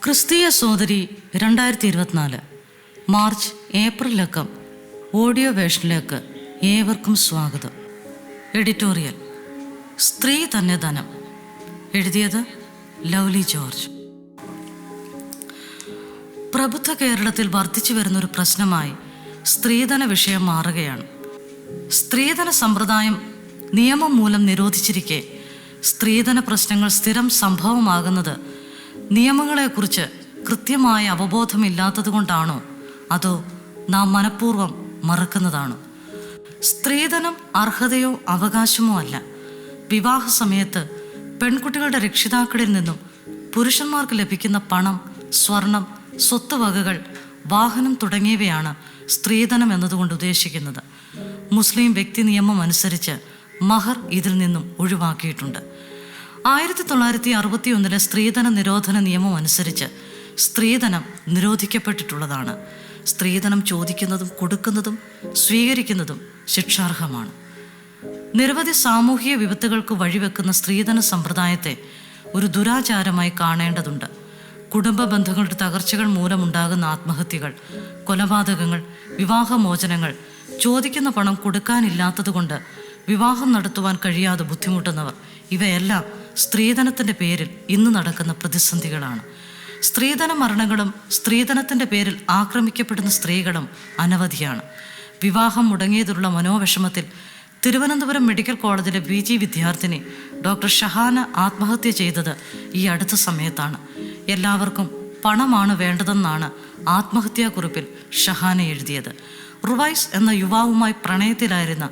ക്രിസ്തീയ സോദരി 2024 March ഏപ്രിലക്കം audio വേഷനിലേക്ക് ഏവർക്കും സ്വാഗതം. എഡിറ്റോറിയൽ: സ്ത്രീ തന്നെ ധനം. എഴുതിയത് ലവ്ലി ജോർജ്. പ്രബുദ്ധ കേരളത്തിൽ വർദ്ധിച്ചു വരുന്നൊരു പ്രശ്നമായി സ്ത്രീധന വിഷയം മാറുകയാണ്. സ്ത്രീധന സമ്പ്രദായം നിയമം മൂലം നിരോധിച്ചിരിക്കെ സ്ത്രീധന പ്രശ്നങ്ങൾ സ്ഥിരം സംഭവമാകുന്നത് നിയമങ്ങളെക്കുറിച്ച് കൃത്യമായ അവബോധമില്ലാത്തതുകൊണ്ടാണോ, അതോ നാം മനഃപൂർവ്വം മറക്കുന്നതാണോ? സ്ത്രീധനം അർഹതയോ അവകാശമോ അല്ല. വിവാഹ സമയത്ത് പെൺകുട്ടികളുടെ രക്ഷിതാക്കളിൽ നിന്നും പുരുഷന്മാർക്ക് ലഭിക്കുന്ന പണം, സ്വർണം, സ്വത്തുവകകൾ, വാഹനം തുടങ്ങിയവയാണ് സ്ത്രീധനം എന്നതുകൊണ്ട് ഉദ്ദേശിക്കുന്നത്. മുസ്ലിം വ്യക്തി നിയമം അനുസരിച്ച് മഹർ ഇതിൽ നിന്നും ഒഴിവാക്കിയിട്ടുണ്ട്. 1961 സ്ത്രീധന നിരോധന നിയമം അനുസരിച്ച് സ്ത്രീധനം നിരോധിക്കപ്പെട്ടിട്ടുള്ളതാണ്. സ്ത്രീധനം ചോദിക്കുന്നതും കൊടുക്കുന്നതും സ്വീകരിക്കുന്നതും ശിക്ഷാർഹമാണ്. നിരവധി സാമൂഹിക വിപത്തുകൾക്ക് വഴിവെക്കുന്ന സ്ത്രീധന സമ്പ്രദായത്തെ ഒരു ദുരാചാരമായി കാണേണ്ടതുണ്ട്. കുടുംബ ബന്ധങ്ങളുടെ തകർച്ചകൾ മൂലമുണ്ടാകുന്ന ആത്മഹത്യകൾ, കൊലപാതകങ്ങൾ, വിവാഹമോചനങ്ങൾ, ചോദിക്കുന്ന പണം കൊടുക്കാനില്ലാത്തതുകൊണ്ട് വിവാഹം നടത്തുവാൻ കഴിയാതെ ബുദ്ധിമുട്ടുന്നവർ, ഇവയെല്ലാം സ്ത്രീധനത്തിൻ്റെ പേരിൽ ഇന്ന് നടക്കുന്ന പ്രതിസന്ധികളാണ്. സ്ത്രീധന മരണങ്ങളും സ്ത്രീധനത്തിൻ്റെ പേരിൽ ആക്രമിക്കപ്പെടുന്ന സ്ത്രീകളും അനവധിയാണ്. വിവാഹം മുടങ്ങിയതിലുള്ള മനോവിഷമത്തിൽ തിരുവനന്തപുരം മെഡിക്കൽ കോളേജിലെ PG വിദ്യാർത്ഥിനി ഡോക്ടർ ഷഹാന ആത്മഹത്യ ചെയ്തത് ഈ അടുത്ത സമയത്താണ്. എല്ലാവർക്കും പണമാണ് വേണ്ടതെന്നാണ് ആത്മഹത്യാക്കുറിപ്പിൽ ഷഹാന എഴുതിയത്. റുവൈസ് എന്ന യുവാവുമായി പ്രണയത്തിലായിരുന്ന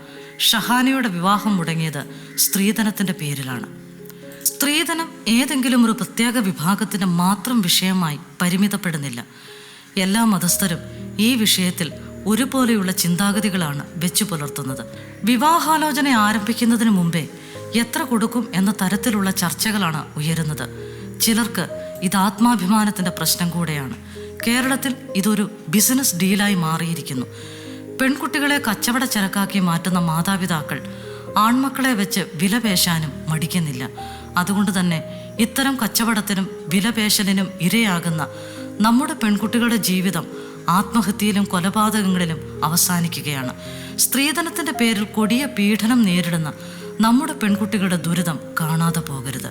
ഷഹാനയുടെ വിവാഹം മുടങ്ങിയത് സ്ത്രീധനത്തിൻ്റെ പേരിലാണ്. സ്ത്രീധനം ഏതെങ്കിലും ഒരു പ്രത്യേക വിഭാഗത്തിന് മാത്രം വിഷയമായി പരിമിതപ്പെടുന്നില്ല. എല്ലാ മതസ്ഥരും ഈ വിഷയത്തിൽ ഒരുപോലെയുള്ള ചിന്താഗതികളാണ് വെച്ചു പുലർത്തുന്നത്. വിവാഹാലോചന ആരംഭിക്കുന്നതിന് മുമ്പേ എത്ര കൊടുക്കും എന്ന തരത്തിലുള്ള ചർച്ചകളാണ് ഉയരുന്നത്. ചിലർക്ക് ഇത് ആത്മാഭിമാനത്തിൻ്റെ പ്രശ്നം കൂടെയാണ്. കേരളത്തിൽ ഇതൊരു ബിസിനസ് ഡീലായി മാറിയിരിക്കുന്നു. പെൺകുട്ടികളെ കച്ചവട ചരക്കാക്കി മാറ്റുന്ന മാതാപിതാക്കൾ ആൺമക്കളെ വെച്ച് വിലപേശാനും മടിക്കുന്നില്ല. അതുകൊണ്ട് തന്നെ ഇത്തരം കച്ചവടത്തിനും വിലപേശലിനും ഇരയാകുന്ന നമ്മുടെ പെൺകുട്ടികളുടെ ജീവിതം ആത്മഹത്യയിലും കൊലപാതകങ്ങളിലും അവസാനിക്കുകയാണ്. സ്ത്രീധനത്തിൻ്റെ പേരിൽ കൊടിയ പീഡനം നേരിടുന്ന നമ്മുടെ പെൺകുട്ടികളുടെ ദുരിതം കാണാതെ പോകരുത്.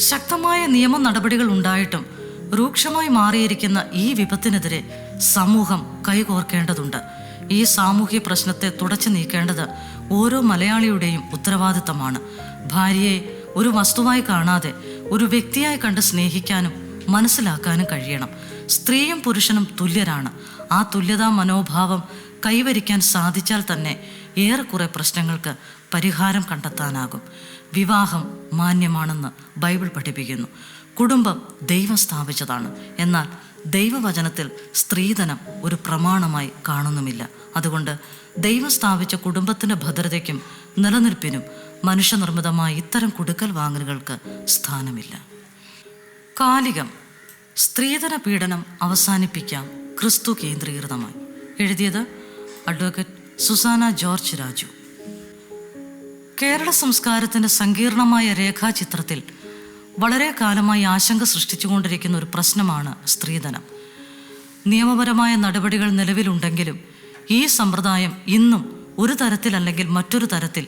ശക്തമായ നിയമ നടപടികൾ ഉണ്ടായിട്ടും രൂക്ഷമായി മാറിയിരിക്കുന്ന ഈ വിപത്തിനെതിരെ സമൂഹം കൈകോർക്കേണ്ടതുണ്ട്. ഈ സാമൂഹ്യ പ്രശ്നത്തെ തുടച്ചു നീക്കേണ്ടത് ഓരോ മലയാളിയുടെയും ഉത്തരവാദിത്തമാണ്. ഭാര്യയെ ഒരു വസ്തുവായി കാണാതെ ഒരു വ്യക്തിയായി കണ്ട് സ്നേഹിക്കാനും മനസ്സിലാക്കാനും കഴിയണം. സ്ത്രീയും പുരുഷനും തുല്യരാണ്. ആ തുല്യതാ മനോഭാവം കൈവരിക്കാൻ സാധിച്ചാൽ തന്നെ ഏറെക്കുറെ പ്രശ്നങ്ങൾക്ക് പരിഹാരം കണ്ടെത്താനാകും. വിവാഹം മാന്യമാണെന്ന് ബൈബിൾ പഠിപ്പിക്കുന്നു. കുടുംബം ദൈവം സ്ഥാപിച്ചതാണ്. എന്നാൽ ദൈവവചനത്തിൽ സ്ത്രീധനം ഒരു പ്രമാണമായി കാണുന്നുമില്ല. അതുകൊണ്ട് ദൈവം സ്ഥാപിച്ച കുടുംബത്തിൻ്റെ ഭദ്രതയ്ക്കും നിലനിൽപ്പിനും മനുഷ്യനിർമ്മിതമായ ഇത്തരം കൊടുക്കൽ വാങ്ങലുകൾക്ക് സ്ഥാനമില്ല. കാലികം: സ്ത്രീധന പീഡനം അവസാനിപ്പിക്കാം ക്രിസ്തു കേന്ദ്രീകൃതമായി. എഴുതിയത് advocate Susanna George Raju. Kerala സംസ്കാരത്തിൻ്റെ സങ്കീർണമായ രേഖാചിത്രത്തിൽ വളരെ കാലമായി ആശങ്ക സൃഷ്ടിച്ചുകൊണ്ടിരിക്കുന്ന ഒരു പ്രശ്നമാണ് സ്ത്രീധനം. നിയമപരമായ നടപടികൾ നിലവിലുണ്ടെങ്കിലും ഈ സമ്പ്രദായം ഇന്നും ഒരു തരത്തിലല്ലെങ്കിൽ മറ്റൊരു തരത്തിൽ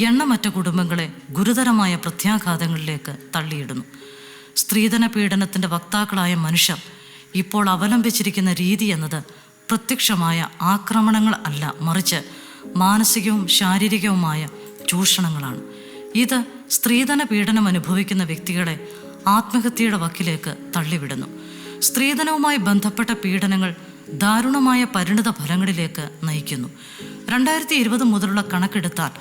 എണ്ണമറ്റ കുടുംബങ്ങളെ ഗുരുതരമായ പ്രത്യാഘാതങ്ങളിലേക്ക് തള്ളിയിടുന്നു. സ്ത്രീധന പീഡനത്തിൻ്റെ വക്താക്കളായ മനുഷ്യർ ഇപ്പോൾ അവലംബിച്ചിരിക്കുന്ന രീതി എന്നത് പ്രത്യക്ഷമായ ആക്രമണങ്ങൾ അല്ല, മറിച്ച് മാനസികവും ശാരീരികവുമായ ചൂഷണങ്ങളാണ്. ഇത് സ്ത്രീധന പീഡനം അനുഭവിക്കുന്ന വ്യക്തികളെ ആത്മഹത്യയുടെ വക്കിലേക്ക് തള്ളിവിടുന്നു. സ്ത്രീധനവുമായി ബന്ധപ്പെട്ട പീഡനങ്ങൾ ദാരുണമായ പരിണിത ഫലങ്ങളിലേക്ക് നയിക്കുന്നു. 2020 മുതലുള്ള കണക്കെടുത്താൽ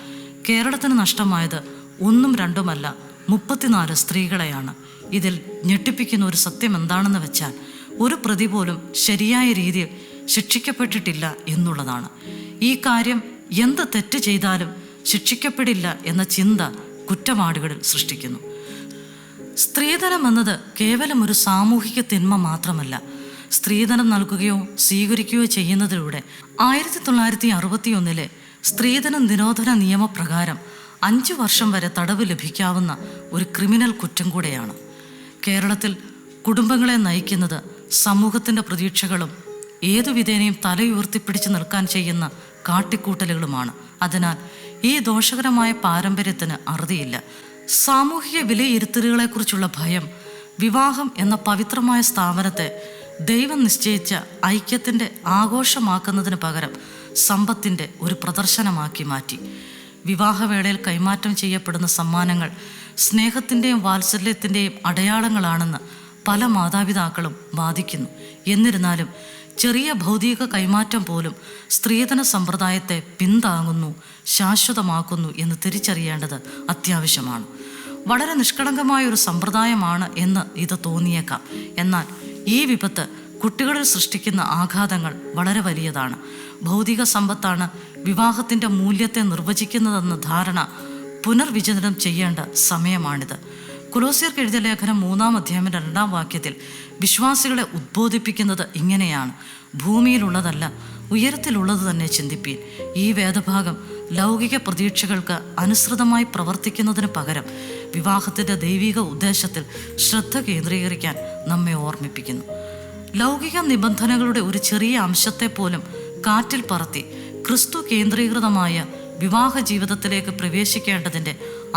കേരളത്തിന് നഷ്ടമായത് 1ഉം 2ഉമല്ല 34 സ്ത്രീകളെയാണ്. ഇതിൽ ഞെട്ടിപ്പിക്കുന്ന ഒരു സത്യം എന്താണെന്ന് വെച്ചാൽ ഒരു പ്രതി പോലും ശരിയായ രീതിയിൽ ശിക്ഷിക്കപ്പെട്ടിട്ടില്ല എന്നുള്ളതാണ്. ഈ കാര്യം എന്ത് തെറ്റ് ചെയ്താലും ശിക്ഷിക്കപ്പെടില്ല എന്ന ചിന്ത കുറ്റവാളികളിൽ സൃഷ്ടിക്കുന്നു. സ്ത്രീധനം എന്നത് കേവലം ഒരു സാമൂഹിക തിന്മ മാത്രമല്ല, സ്ത്രീധനം നൽകുകയോ സ്വീകരിക്കുകയോ ചെയ്യുന്നതിലൂടെ 1961 സ്ത്രീധന നിരോധന നിയമപ്രകാരം 5 വർഷം വരെ തടവ് ലഭിക്കാവുന്ന ഒരു ക്രിമിനൽ കുറ്റം കൂടെയാണ്. കേരളത്തിൽ കുടുംബങ്ങളെ നയിക്കുന്നത് സമൂഹത്തിൻ്റെ പ്രതീക്ഷകളും ഏതു വിധേനയും തലയുയർത്തിപ്പിടിച്ച് നിൽക്കാൻ ചെയ്യുന്ന കാട്ടിക്കൂട്ടലുകളുമാണ്. അതിനാൽ ഈ ദോഷകരമായ പാരമ്പര്യത്തിന് അറുതിയില്ല. സാമൂഹിക വിലയിരുത്തലുകളെക്കുറിച്ചുള്ള ഭയം വിവാഹം എന്ന പവിത്രമായ സ്ഥാപനത്തെ ദൈവം നിശ്ചയിച്ച ഐക്യത്തിൻ്റെ ആഘോഷമാക്കുന്നതിന് പകരം സമ്പത്തിൻ്റെ ഒരു പ്രദർശനമാക്കി മാറ്റി. വിവാഹവേളയിൽ കൈമാറ്റം ചെയ്യപ്പെടുന്ന സമ്മാനങ്ങൾ സ്നേഹത്തിൻ്റെയും വാത്സല്യത്തിൻ്റെയും അടയാളങ്ങളാണെന്ന് പല മാതാപിതാക്കളും വാദിക്കുന്നു. എന്നിരുന്നാലും ചെറിയ ഭൗതിക കൈമാറ്റം പോലും സ്ത്രീധന സമ്പ്രദായത്തെ പിന്താങ്ങുന്നു, ശാശ്വതമാക്കുന്നു എന്ന് തിരിച്ചറിയേണ്ടത് അത്യാവശ്യമാണ്. വളരെ നിഷ്കളങ്കമായ ഒരു സമ്പ്രദായമാണ് എന്ന് ഇത് തോന്നിയേക്കാം. എന്നാൽ ഈ വിപത്ത് കുട്ടികളിൽ സൃഷ്ടിക്കുന്ന ആഘാതങ്ങൾ വളരെ വലിയതാണ്. ഭൗതിക സമ്പത്താണ് വിവാഹത്തിൻ്റെ മൂല്യത്തെ നിർവചിക്കുന്നതെന്ന ധാരണ പുനർവിചിന്തനം ചെയ്യേണ്ട സമയമാണിത്. കൊലോസ്യർക്ക് എഴുതിയ ലേഖനം 3-ാം അധ്യായം 2-ാം വാക്യത്തിൽ വിശ്വാസികളെ ഉദ്ബോധിപ്പിക്കുന്നത് ഇങ്ങനെയാണ്: ഭൂമിയിലുള്ളതല്ല, ഉയരത്തിലുള്ളത് തന്നെ ചിന്തിപ്പീൻ. ഈ വേദഭാഗം ലൗകിക പ്രതീക്ഷകൾക്ക് അനുസൃതമായി പ്രവർത്തിക്കുന്നതിന് പകരം വിവാഹത്തിൻ്റെ ദൈവിക ഉദ്ദേശത്തിൽ ശ്രദ്ധ കേന്ദ്രീകരിക്കാൻ നമ്മെ ഓർമ്മിപ്പിക്കുന്നു. ലൗകിക നിബന്ധനകളുടെ ഒരു ചെറിയ അംശത്തെ പോലും കാറ്റിൽ പറത്തി ക്രിസ്തു കേന്ദ്രീകൃതമായ വിവാഹ ജീവിതത്തിലേക്ക് പ്രവേശിക്കേണ്ടതിൻ്റെ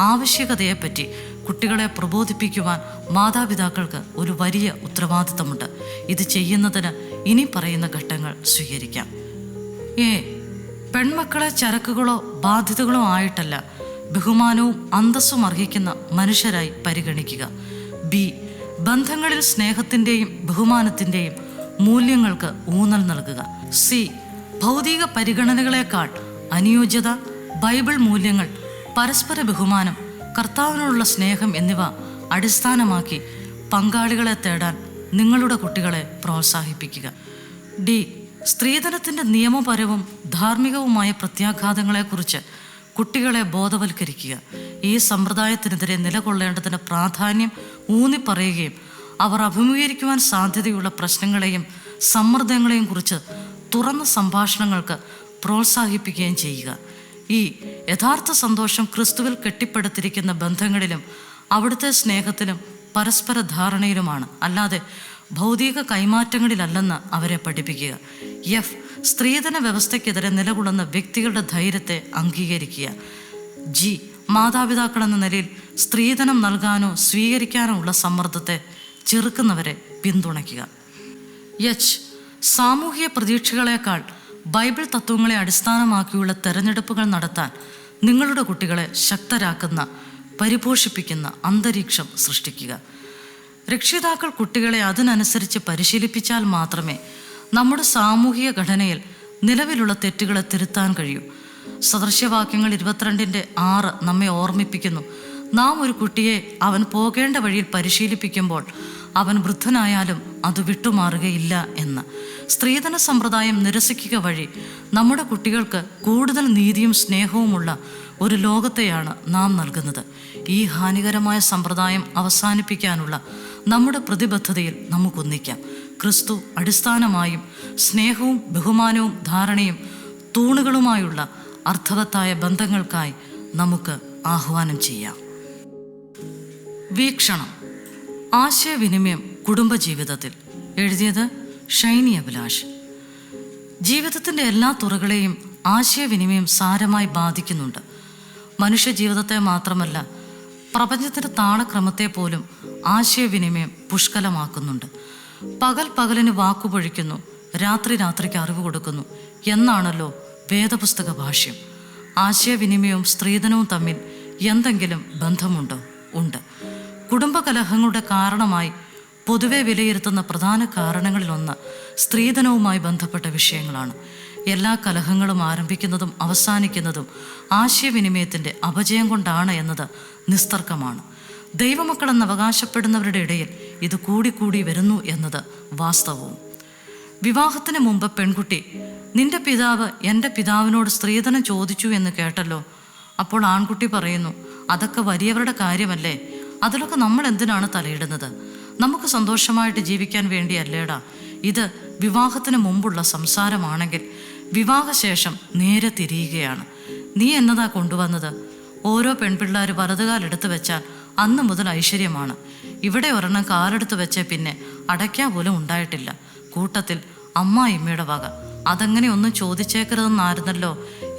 ആവശ്യകതയെപ്പറ്റി കുട്ടികളെ പ്രബോധിപ്പിക്കുവാൻ മാതാപിതാക്കൾക്ക് ഒരു വലിയ ഉത്തരവാദിത്തമുണ്ട്. ഇത് ചെയ്യുന്നതിന് ഇനി പറയുന്ന ഘട്ടങ്ങൾ സ്വീകരിക്കാം. പെൺമക്കളെ ചരക്കുകളോ ബാധ്യതകളോ ആയിട്ടല്ല, ബഹുമാനവും അന്തസ്സും അർഹിക്കുന്ന മനുഷ്യരായി പരിഗണിക്കുക. ബന്ധങ്ങളിൽ സ്നേഹത്തിൻ്റെയും ബഹുമാനത്തിൻ്റെയും മൂല്യങ്ങൾക്ക് ഊന്നൽ നൽകുക. ഭൗതിക പരിഗണനകളെക്കാൾ അനുയോജ്യത, ബൈബിൾ മൂല്യങ്ങൾ, പരസ്പര ബഹുമാനം, കർത്താവിനോടുള്ള സ്നേഹം എന്നിവ അടിസ്ഥാനമാക്കി പങ്കാളികളെ തേടാൻ നിങ്ങളുടെ കുട്ടികളെ പ്രോത്സാഹിപ്പിക്കുക. സ്ത്രീധനത്തിൻ്റെ നിയമപരവും ധാർമ്മികവുമായ പ്രത്യാഘാതങ്ങളെക്കുറിച്ച് കുട്ടികളെ ബോധവൽക്കരിക്കുക. ഈ സമ്പ്രദായത്തിനെതിരെ നിലകൊള്ളേണ്ടതിൻ്റെ പ്രാധാന്യം ഊന്നിപ്പറയുകയും അവർ അഭിമുഖീകരിക്കുവാൻ സാധ്യതയുള്ള പ്രശ്നങ്ങളെയും സമ്മർദ്ദങ്ങളെയും കുറിച്ച് തുറന്ന സംഭാഷണങ്ങൾക്ക് പ്രോത്സാഹിപ്പിക്കുകയും ചെയ്യുക. യഥാർത്ഥ സന്തോഷം ക്രിസ്തുവിൽ കെട്ടിപ്പടുത്തിരിക്കുന്ന ബന്ധങ്ങളിലും അവിടുത്തെ സ്നേഹത്തിലും പരസ്പര ധാരണയിലുമാണ്, അല്ലാതെ ഭൗതിക കൈമാറ്റങ്ങളിലല്ലെന്ന് അവരെ പഠിപ്പിക്കുക. സ്ത്രീധന വ്യവസ്ഥയ്ക്കെതിരെ നിലകൊള്ളുന്ന വ്യക്തികളുടെ ധൈര്യത്തെ അംഗീകരിക്കുക. മാതാപിതാക്കളെന്ന നിലയിൽ സ്ത്രീധനം നൽകാനോ സ്വീകരിക്കാനോ ഉള്ള സമ്മർദ്ദത്തെ ചെറുക്കുന്നവരെ പിന്തുണയ്ക്കുക. സാമൂഹിക പ്രതീക്ഷകളെക്കാൾ ബൈബിൾ തത്വങ്ങളെ അടിസ്ഥാനമാക്കിയുള്ള തെരഞ്ഞെടുപ്പുകൾ നടത്താൻ നിങ്ങളുടെ കുട്ടികളെ ശക്തരാക്കുന്ന, പരിപോഷിപ്പിക്കുന്ന അന്തരീക്ഷം സൃഷ്ടിക്കുക. രക്ഷിതാക്കൾ കുട്ടികളെ അതിനനുസരിച്ച് പരിശീലിപ്പിച്ചാൽ മാത്രമേ നമ്മുടെ സാമൂഹിക ഘടനയിൽ നിലവിലുള്ള തെറ്റുകളെ തിരുത്താൻ കഴിയൂ. സദൃശ്യവാക്യങ്ങൾ 22:6 നമ്മെ ഓർമ്മിപ്പിക്കുന്നു: നാം ഒരു കുട്ടിയെ അവൻ പോകേണ്ട വഴിയിൽ പരിശീലിപ്പിക്കുമ്പോൾ അവൻ വൃദ്ധനായാലും അത് വിട്ടുമാറുകയില്ല എന്ന്. സ്ത്രീധന സമ്പ്രദായം നിരസിക്കുക വഴി നമ്മുടെ കുട്ടികൾക്ക് കൂടുതൽ നീതിയും സ്നേഹവുമുള്ള ഒരു ലോകത്തെയാണ് നാം നൽകുന്നത്. ഈ ഹാനികരമായ സമ്പ്രദായം അവസാനിപ്പിക്കാനുള്ള നമ്മുടെ പ്രതിബദ്ധതയിൽ നമുക്കൊന്നിക്കാം. ക്രിസ്തു അടിസ്ഥാനമായും സ്നേഹവും ബഹുമാനവും ധാരണയും തൂണുകളുമായുള്ള അർത്ഥവത്തായ ബന്ധങ്ങൾക്കായി നമുക്ക് ആഹ്വാനം ചെയ്യാം. വീക്ഷണം: ആശയവിനിമയം കുടുംബജീവിതത്തിൽ. എഴുതിയത് ഷൈനി അഭിലാഷ്. ജീവിതത്തിൻ്റെ എല്ലാ തുറകളെയും ആശയവിനിമയം സാരമായി ബാധിക്കുന്നുണ്ട്. മനുഷ്യജീവിതത്തെ മാത്രമല്ല, പ്രപഞ്ചത്തിൻ്റെ താളക്രമത്തെ പോലും ആശയവിനിമയം പുഷ്കലമാക്കുന്നുണ്ട്. പകലിന് വാക്കുപൊഴിക്കുന്നു, രാത്രിക്ക് അറിവ് കൊടുക്കുന്നു എന്നാണല്ലോ വേദപുസ്തക ഭാഷ്യം. ആശയവിനിമയവും സ്ത്രീധനവും തമ്മിൽ എന്തെങ്കിലും ബന്ധമുണ്ടോ? ഉണ്ട്. കുടുംബകലഹങ്ങളുടെ കാരണമായി പൊതുവെ വിലയിരുത്തുന്ന പ്രധാന കാരണങ്ങളിലൊന്ന് സ്ത്രീധനവുമായി ബന്ധപ്പെട്ട വിഷയങ്ങളാണ്. എല്ലാ കലഹങ്ങളും ആരംഭിക്കുന്നതും അവസാനിക്കുന്നതും ആശയവിനിമയത്തിൻ്റെ അപജയം കൊണ്ടാണ് എന്നത് നിസ്തർക്കമാണ്. ദൈവമക്കളെന്ന് അവകാശപ്പെടുന്നവരുടെ ഇടയിൽ ഇത് കൂടിക്കൂടി വരുന്നു എന്നത് വാസ്തവവും. വിവാഹത്തിന് മുമ്പ് പെൺകുട്ടി, നിന്റെ പിതാവ് എൻ്റെ പിതാവിനോട് സ്ത്രീധനം ചോദിച്ചു എന്ന് കേട്ടല്ലോ. അപ്പോൾ ആൺകുട്ടി പറയുന്നു, അതൊക്കെ വലിയവരുടെ കാര്യമല്ലേ, അതിലൊക്കെ നമ്മൾ എന്തിനാണ് തലയിടുന്നത്? നമുക്ക് സന്തോഷമായിട്ട് ജീവിക്കാൻ വേണ്ടിയല്ലേടാ. ഇത് വിവാഹത്തിന് മുമ്പുള്ള സംസാരമാണെങ്കിൽ വിവാഹശേഷം നേരെ തിരിയുകയാണ്. നീ എന്നതാ കൊണ്ടുവന്നത്? ഓരോ പെൺപിള്ളേർ വലതുകാലെടുത്ത് വെച്ചാൽ അന്ന് മുതൽ ഐശ്വര്യമാണ്. ഇവിടെ ഒരെണ്ണം കാലെടുത്ത് വെച്ചേ പിന്നെ അടയ്ക്കാൻ പോലും ഉണ്ടായിട്ടില്ല. കൂട്ടത്തിൽ അമ്മായിമ്മയുടെ വക. അതങ്ങനെ ഒന്നും ചോദിച്ചേക്കരുതെന്നായിരുന്നല്ലോ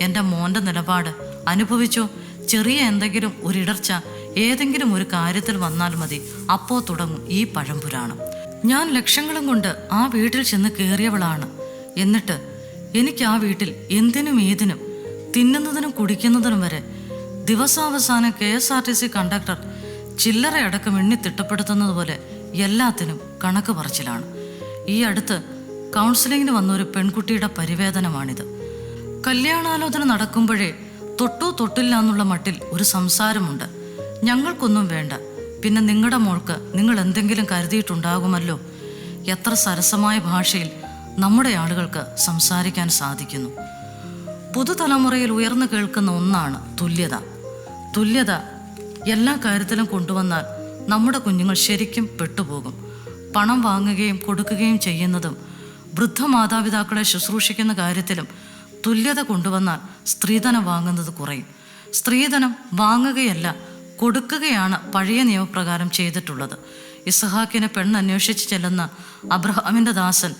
എൻ്റെ മോൻ്റെ നിലപാട്. അനുഭവിച്ചോ? ചെറിയ എന്തെങ്കിലും ഒരിടർച്ച ഏതെങ്കിലും ഒരു കാര്യത്തിൽ വന്നാൽ മതി, അപ്പോൾ തുടങ്ങും ഈ പഴംപുരാണം. ഞാൻ ലക്ഷങ്ങളും കൊണ്ട് ആ വീട്ടിൽ ചെന്ന് കയറിയവളാണ്. എന്നിട്ട് എനിക്ക് ആ വീട്ടിൽ എന്തിനും ഏതിനും, തിന്നുന്നതിനും കുടിക്കുന്നതിനും വരെ ദിവസാവസാനം KSRTC കണ്ടക്ടർ ചില്ലറയടക്കം എണ്ണി തിട്ടപ്പെടുത്തുന്നത് പോലെ എല്ലാത്തിനും കണക്ക് പറച്ചിലാണ്. ഈ അടുത്ത് കൗൺസിലിങ്ങിന് വന്ന ഒരു പെൺകുട്ടിയുടെ പരിവേദനമാണിത്. കല്യാണാലോചന നടക്കുമ്പോഴേ തൊട്ടു തൊട്ടില്ല എന്നുള്ള മട്ടിൽ ഒരു സംസാരമുണ്ട്. ഞങ്ങൾക്കൊന്നും വേണ്ട, പിന്നെ നിങ്ങളുടെ മോൾക്ക് നിങ്ങൾ എന്തെങ്കിലും കരുതിയിട്ടുണ്ടാകുമല്ലോ. എത്ര സരസമായ ഭാഷയിൽ നമ്മുടെ ആളുകൾക്ക് സംസാരിക്കാൻ സാധിക്കുന്നു. പുതുതലമുറയിൽ ഉയർന്നു കേൾക്കുന്ന ഒന്നാണ് തുല്യത. തുല്യത എല്ലാ കാര്യത്തിലും കൊണ്ടുവന്നാൽ നമ്മുടെ കുഞ്ഞുങ്ങൾ ശരിക്കും പെട്ടുപോകും. പണം വാങ്ങുകയും കൊടുക്കുകയും ചെയ്യുന്നതും വൃദ്ധ മാതാപിതാക്കളെ ശുശ്രൂഷിക്കുന്ന കാര്യത്തിലും തുല്യത കൊണ്ടുവന്നാൽ സ്ത്രീധനം വാങ്ങുന്നത് കുറയും. സ്ത്രീധനം വാങ്ങുകയല്ല, കൊടുക്കുകയാണ് പഴയ നിയമപ്രകാരം ചെയ്തിട്ടുള്ളത്. ഇസഹാക്കിനെ പെണ്ണന്വേഷിച്ച് ചെല്ലുന്ന അബ്രഹാമിൻ്റെ ദാസൻ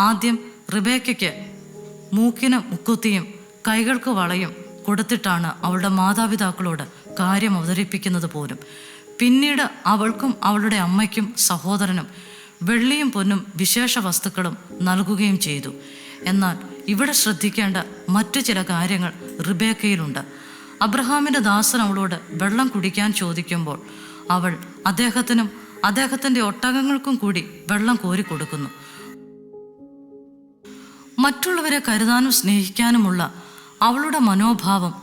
ആദ്യം റിബേക്കയ്ക്ക് മൂക്കിന് മുക്കുത്തിയും കൈകൾക്ക് വളയും കൊടുത്തിട്ടാണ് അവളുടെ മാതാപിതാക്കളോട് കാര്യം അവതരിപ്പിക്കുന്നത് പോലും. പിന്നീട് അവൾക്കും അവളുടെ അമ്മയ്ക്കും സഹോദരനും വെള്ളിയും പൊന്നും വിശേഷ വസ്തുക്കളും നൽകുകയും ചെയ്തു. എന്നാൽ ഇവിടെ ശ്രദ്ധിക്കേണ്ട മറ്റു ചില കാര്യങ്ങൾ റിബേക്കയിലുണ്ട്. അബ്രഹാമിൻ്റെ ദാസൻ അവളോട് വെള്ളം കുടിക്കാൻ ചോദിക്കുമ്പോൾ അവൾ അദ്ദേഹത്തിനും അദ്ദേഹത്തിൻ്റെ ഒട്ടകങ്ങൾക്കും കൂടി വെള്ളം കോരി കൊടുക്കുന്നു. മറ്റുള്ളവരെ കരുതാനും സ്നേഹിക്കാനുമുള്ള അവളുടെ മനോഭാവം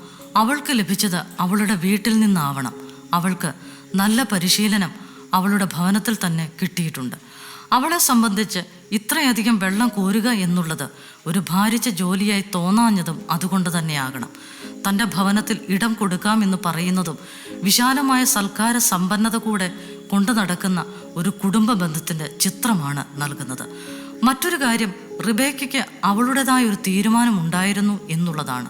അവൾക്ക് ലഭിച്ചത് അവളുടെ വീട്ടിൽ നിന്നാവണം. അവൾക്ക് നല്ല പരിശീലനം അവളുടെ ഭവനത്തിൽ തന്നെ കിട്ടിയിട്ടുണ്ട്. അവളെ സംബന്ധിച്ച് ഇത്രയധികം വെള്ളം കോരുക എന്നുള്ളത് ഒരു ഭാരിച്ച ജോലിയായി തോന്നാഞ്ഞതും അതുകൊണ്ട് തന്നെയാകണം. തൻ്റെ ഭവനത്തിൽ ഇടം കൊടുക്കാമെന്ന് പറയുന്നതും വിശാലമായ സൽക്കാര സമ്പന്നത കൂടെ കൊണ്ടു നടക്കുന്ന ഒരു കുടുംബ ബന്ധത്തിൻ്റെ ചിത്രമാണ് നൽകുന്നത്. മറ്റൊരു കാര്യം, റിബേക്കയ്ക്ക് അവളുടേതായ ഒരു തീരുമാനമുണ്ടായിരുന്നു എന്നുള്ളതാണ്.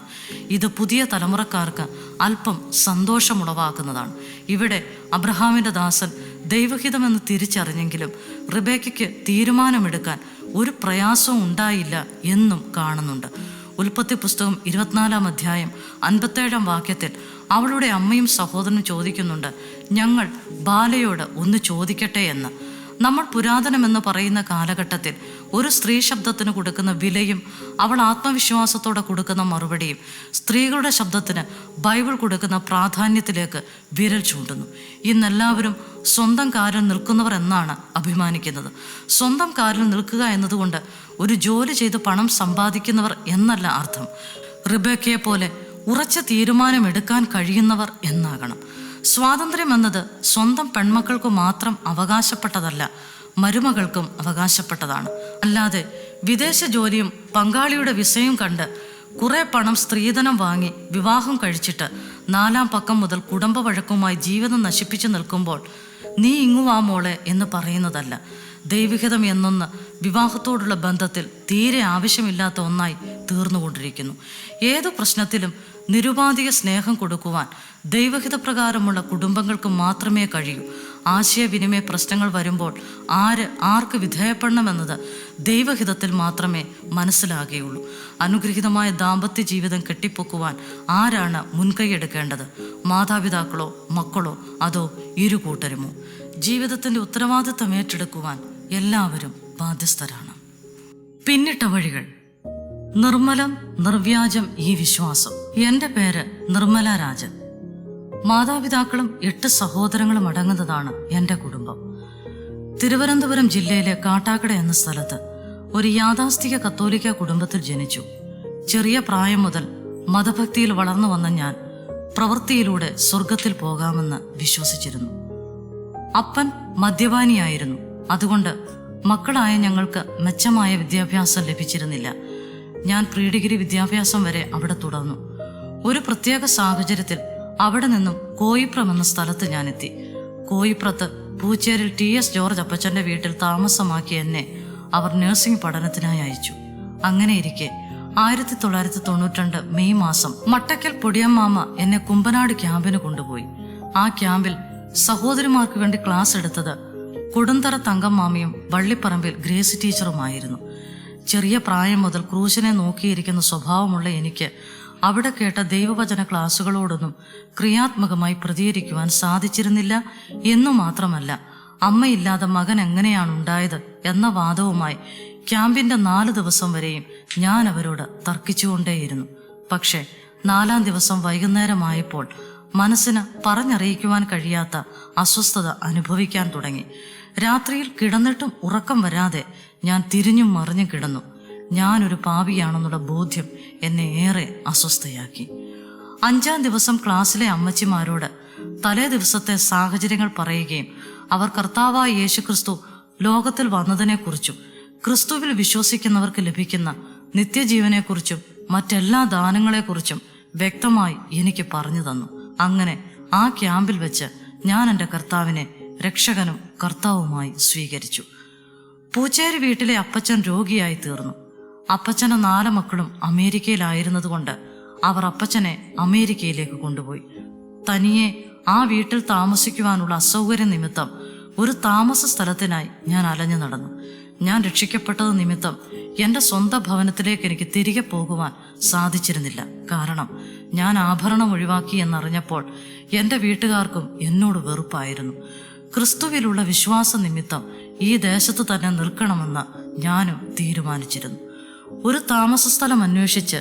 ഇത് പുതിയ തലമുറക്കാർക്ക് അല്പം സന്തോഷമുളവാക്കുന്നതാണ്. ഇവിടെ അബ്രഹാമിൻ്റെ ദാസൻ ദൈവഹിതമെന്ന് തിരിച്ചറിഞ്ഞെങ്കിലും റിബേക്കയ്ക്ക് തീരുമാനമെടുക്കാൻ ഒരു പ്രയാസവും ഉണ്ടായില്ല എന്നും കാണുന്നുണ്ട്. ഉൽപ്പത്തി പുസ്തകം 24-ാം അധ്യായം 57-ാം വാക്യത്തിൽ അവളുടെ അമ്മയും സഹോദരനും ചോദിക്കുന്നുണ്ട്, ഞങ്ങൾ ബാലയോട് ഒന്ന് ചോദിക്കട്ടെ എന്ന്. നമ്മൾ പുരാതനമെന്ന് പറയുന്ന കാലഘട്ടത്തിൽ ഒരു സ്ത്രീ ശബ്ദത്തിന് കൊടുക്കുന്ന വിലയും അവൾ ആത്മവിശ്വാസത്തോടെ കൊടുക്കുന്ന മറുപടിയും സ്ത്രീകളുടെ ശബ്ദത്തിന് ബൈബിൾ കൊടുക്കുന്ന പ്രാധാന്യത്തിലേക്ക് വിരൽ ചൂണ്ടുന്നു. ഇന്നെല്ലാവരും സ്വന്തം കാലിൽ നിൽക്കുന്നവർ എന്നാണ് അഭിമാനിക്കുന്നത്. സ്വന്തം കാലിൽ നിൽക്കുക എന്നതുകൊണ്ട് ഒരു ജോലി ചെയ്ത് പണം സമ്പാദിക്കുന്നവർ എന്നല്ല അർത്ഥം. റിബേക്കയെ പോലെ ഉറച്ച തീരുമാനമെടുക്കാൻ കഴിയുന്നവർ എന്നാകണം. സ്വാതന്ത്ര്യം എന്നത് സ്വന്തം പെൺമക്കൾക്ക് മാത്രം അവകാശപ്പെട്ടതല്ല, മരുമകൾക്കും അവകാശപ്പെട്ടതാണ്. അല്ലാതെ വിദേശ ജോലിയും പങ്കാളിയുടെ വിസയും കണ്ട് കുറെ പണം സ്ത്രീധനം വാങ്ങി വിവാഹം കഴിച്ചിട്ട് 4-ാം പക്കം മുതൽ കുടുംബ വഴക്കുമായി ജീവിതം നശിപ്പിച്ചു നിൽക്കുമ്പോൾ നീ ഇങ്ങുവാ മോളെ എന്ന് പറയുന്നതല്ല. ദൈവഹിതം എന്നൊന്ന് വിവാഹത്തോടുള്ള ബന്ധത്തിൽ തീരെ ആവശ്യമില്ലാത്ത ഒന്നായി തീർന്നുകൊണ്ടിരിക്കുന്നു. ഏതു പ്രശ്നത്തിലും നിരുപാധിക സ്നേഹം കൊടുക്കുവാൻ ദൈവഹിതപ്രകാരമുള്ള കുടുംബങ്ങൾക്ക് മാത്രമേ കഴിയൂ. ആശയവിനിമയ പ്രശ്നങ്ങൾ വരുമ്പോൾ ആർക്ക് വിധേയപ്പെടണമെന്നത് ദൈവഹിതത്തിൽ മാത്രമേ മനസ്സിലാകുകയുള്ളൂ. അനുഗ്രഹീതമായ ദാമ്പത്യ ജീവിതം കെട്ടിപ്പൊക്കുവാൻ ആരാണ് മുൻകൈയെടുക്കേണ്ടത്? മാതാപിതാക്കളോ മക്കളോ അതോ ഇരുകൂട്ടരുമോ? ജീവിതത്തിൻ്റെ ഉത്തരവാദിത്തം ഏറ്റെടുക്കുവാൻ എല്ലാവരും ബാധ്യസ്ഥരാണ്. പിന്നിട്ട വഴികൾ. നിർമ്മലം നിർവ്യാജം ഈ വിശ്വാസം. എൻ്റെ പേര് നിർമ്മല രാജൻ. മാതാപിതാക്കളും 8 സഹോദരങ്ങളും അടങ്ങുന്നതാണ് എൻ്റെ കുടുംബം. തിരുവനന്തപുരം ജില്ലയിലെ കാട്ടാക്കട എന്ന സ്ഥലത്ത് ഒരു യാഥാസ്ഥിക കത്തോലിക്ക കുടുംബത്തിൽ ജനിച്ചു. ചെറിയ പ്രായം മുതൽ മതഭക്തിയിൽ വളർന്നു വന്ന ഞാൻ പ്രവൃത്തിയിലൂടെ സ്വർഗത്തിൽ പോകാമെന്ന് വിശ്വസിച്ചിരുന്നു. അപ്പൻ മദ്യപാനിയായിരുന്നു. അതുകൊണ്ട് മക്കളായ ഞങ്ങൾക്ക് മെച്ചമായ വിദ്യാഭ്യാസം ലഭിച്ചിരുന്നില്ല. ഞാൻ പ്രീ ഡിഗ്രി വിദ്യാഭ്യാസം വരെ അവിടെ തുടർന്നു. ഒരു പ്രത്യേക സാഹചര്യത്തിൽ അവിടെ നിന്നും കോയിപ്രം എന്ന സ്ഥലത്ത് ഞാനെത്തി. കോയിപ്രത്ത് പൂച്ചേരിൽ TS ജോർജ് അപ്പച്ചൻ്റെ വീട്ടിൽ താമസമാക്കിയ എന്നെ അവർ നഴ്സിംഗ് പഠനത്തിനായി അയച്ചു. അങ്ങനെയിരിക്കെ 1992 മെയ് മാസം മട്ടക്കൽ പൊടിയമ്മാമ എന്നെ കുമ്പനാട് ക്യാമ്പിന് കൊണ്ടുപോയി. ആ ക്യാമ്പിൽ സഹോദരിമാർക്ക് വേണ്ടി ക്ലാസ് എടുത്തത് കൊടുന്തറ തങ്കമ്മാമയും വള്ളിപ്പറമ്പിൽ ഗ്രേസി ടീച്ചറുമായിരുന്നു. ചെറിയ പ്രായം മുതൽ ക്രൂശിനെ നോക്കിയിരിക്കുന്ന സ്വഭാവമുള്ള എനിക്ക് അവിടെ കേട്ട ദൈവവചന ക്ലാസുകളോടൊന്നും ക്രിയാത്മകമായി പ്രതികരിക്കുവാൻ സാധിച്ചിരുന്നില്ല എന്നു മാത്രമല്ല, അമ്മയില്ലാതെ മകൻ എങ്ങനെയാണ് ഉണ്ടായത് എന്ന വാദവുമായി ക്യാമ്പിന്റെ 4 ദിവസം വരെയും ഞാൻ അവരോട് തർക്കിച്ചുകൊണ്ടേയിരുന്നു. പക്ഷെ 4-ാം ദിവസം വൈകുന്നേരമായപ്പോൾ മനസ്സിന് പറഞ്ഞറിയിക്കുവാൻ കഴിയാത്ത അസ്വസ്ഥത അനുഭവിക്കാൻ തുടങ്ങി. രാത്രിയിൽ കിടന്നിട്ടും ഉറക്കം വരാതെ ഞാൻ തിരിഞ്ഞും മറിഞ്ഞും കിടന്നു. ഞാനൊരു പാപിയാണെന്നുള്ള ബോധ്യം എന്നെ ഏറെ അസ്വസ്ഥയാക്കി. 5-ാം ദിവസം ക്ലാസ്സിലെ അമ്മച്ചിമാരോട് തലേ ദിവസത്തെ സാഹചര്യങ്ങൾ പറയുകയും അവർ കർത്താവായ യേശുക്രിസ്തു ലോകത്തിൽ വന്നതിനെക്കുറിച്ചും ക്രിസ്തുവിൽ വിശ്വസിക്കുന്നവർക്ക് ലഭിക്കുന്ന നിത്യജീവനെക്കുറിച്ചും മറ്റെല്ലാ ദാനങ്ങളെക്കുറിച്ചും വ്യക്തമായി എനിക്ക് പറഞ്ഞു തന്നു. അങ്ങനെ ആ ക്യാമ്പിൽ വെച്ച് ഞാൻ എൻ്റെ കർത്താവിനെ രക്ഷകനും കർത്താവുമായി സ്വീകരിച്ചു. പൂച്ചേരി വീട്ടിലെ അപ്പച്ചൻ രോഗിയായി തീർന്നു. അപ്പച്ചൻ്റെ 4 മക്കളും അമേരിക്കയിലായിരുന്നതുകൊണ്ട് അവർ അപ്പച്ചനെ അമേരിക്കയിലേക്ക് കൊണ്ടുപോയി. തനിയെ ആ വീട്ടിൽ താമസിക്കുവാനുള്ള അസൗകര്യ നിമിത്തം ഒരു താമസ സ്ഥലത്തിനായി ഞാൻ അലഞ്ഞു നടന്നു. ഞാൻ രക്ഷിക്കപ്പെട്ടത് നിമിത്തം എൻ്റെ സ്വന്തം ഭവനത്തിലേക്ക് എനിക്ക് തിരികെ പോകുവാൻ സാധിച്ചിരുന്നില്ല. കാരണം ഞാൻ ആഭരണം ഒഴിവാക്കി എന്നറിഞ്ഞപ്പോൾ എൻ്റെ വീട്ടുകാർക്കും എന്നോട് വെറുപ്പായിരുന്നു. ക്രിസ്തുവിലുള്ള വിശ്വാസ നിമിത്തം ഈ ദേശത്ത് തന്നെ നിൽക്കണമെന്ന് ഞാനും തീരുമാനിച്ചിരുന്നു. ഒരു താമസ സ്ഥലം അന്വേഷിച്ച്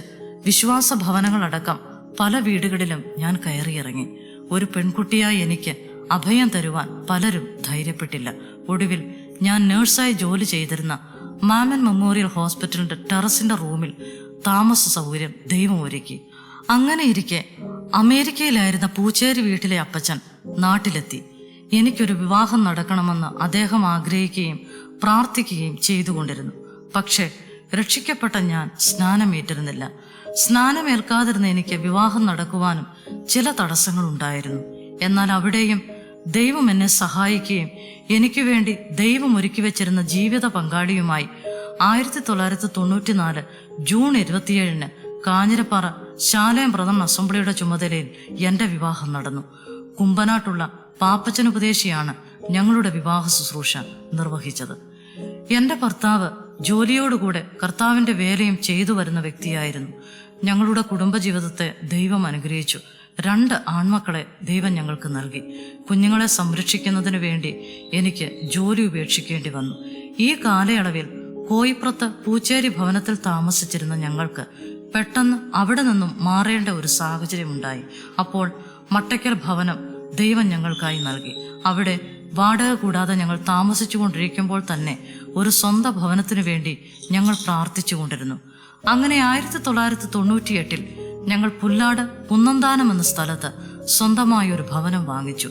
വിശ്വാസ ഭവനങ്ങളടക്കം പല വീടുകളിലും ഞാൻ കയറിയിറങ്ങി. ഒരു പെൺകുട്ടിയായി എനിക്ക് അഭയം തരുവാൻ പലരും ധൈര്യപ്പെട്ടില്ല. ഒടുവിൽ ഞാൻ നേഴ്സായി ജോലി ചെയ്തിരുന്ന മാമൻ മെമ്മോറിയൽ ഹോസ്പിറ്റലിന്റെ ടെറസിന്റെ റൂമിൽ താമസ സൗകര്യം ദൈവം ഒരുക്കി. അങ്ങനെ ഇരിക്കെ അമേരിക്കയിലായിരുന്ന പൂച്ചേരി വീട്ടിലെ അപ്പച്ചൻ നാട്ടിലെത്തി. എനിക്കൊരു വിവാഹം നടക്കണമെന്ന് അദ്ദേഹം ആഗ്രഹിക്കുകയും പ്രാർത്ഥിക്കുകയും ചെയ്തുകൊണ്ടിരുന്നു. പക്ഷേ രക്ഷിക്കപ്പെട്ട ഞാൻ സ്നാനമേറ്റിരുന്നില്ല. സ്നാനമേൽക്കാതിരുന്ന എനിക്ക് വിവാഹം നടക്കുവാനും ചില തടസ്സങ്ങളുണ്ടായിരുന്നു. എന്നാൽ അവിടെയും ദൈവം എന്നെ സഹായിക്കുകയും എനിക്ക് വേണ്ടി ദൈവം ഒരുക്കി വെച്ചിരുന്ന ജീവിത പങ്കാളിയുമായി 1994 ജൂൺ 27 കാഞ്ഞിരപ്പാറ ശാലയം ബ്രദർ അസംബ്ലിയുടെ ചുമതലയിൽ എൻ്റെ വിവാഹം നടന്നു. കുമ്പനാട്ടുള്ള പാപ്പച്ചനുപദേശിയാണ് ഞങ്ങളുടെ വിവാഹ ശുശ്രൂഷ നിർവഹിച്ചത്. എൻ്റെ ഭർത്താവ് ജോലിയോടുകൂടെ കർത്താവിൻ്റെ വേലയും ചെയ്തു വരുന്ന വ്യക്തിയായിരുന്നു. ഞങ്ങളുടെ കുടുംബജീവിതത്തെ ദൈവം അനുഗ്രഹിച്ചു. 2 ആൺമക്കളെ ദൈവം ഞങ്ങൾക്ക് നൽകി. കുഞ്ഞുങ്ങളെ സംരക്ഷിക്കുന്നതിന് വേണ്ടി എനിക്ക് ജോലി ഉപേക്ഷിക്കേണ്ടി വന്നു. ഈ കാലയളവിൽ കോയിപ്പുറത്ത് പൂച്ചേരി ഭവനത്തിൽ താമസിച്ചിരുന്ന ഞങ്ങൾക്ക് പെട്ടെന്ന് അവിടെ നിന്നും മാറേണ്ട ഒരു സാഹചര്യമുണ്ടായി. അപ്പോൾ മട്ടക്കൽ ഭവനം ദൈവം ഞങ്ങൾക്കായി നൽകി. അവിടെ വാടക കൂടാതെ ഞങ്ങൾ താമസിച്ചു കൊണ്ടിരിക്കുമ്പോൾ തന്നെ ഒരു സ്വന്തം ഭവനത്തിനു വേണ്ടി ഞങ്ങൾ പ്രാർത്ഥിച്ചുകൊണ്ടിരുന്നു. അങ്ങനെ 1998 ഞങ്ങൾ പുല്ലാട് കുന്നന്താനം എന്ന സ്ഥലത്ത് സ്വന്തമായ ഒരു ഭവനം വാങ്ങിച്ചു.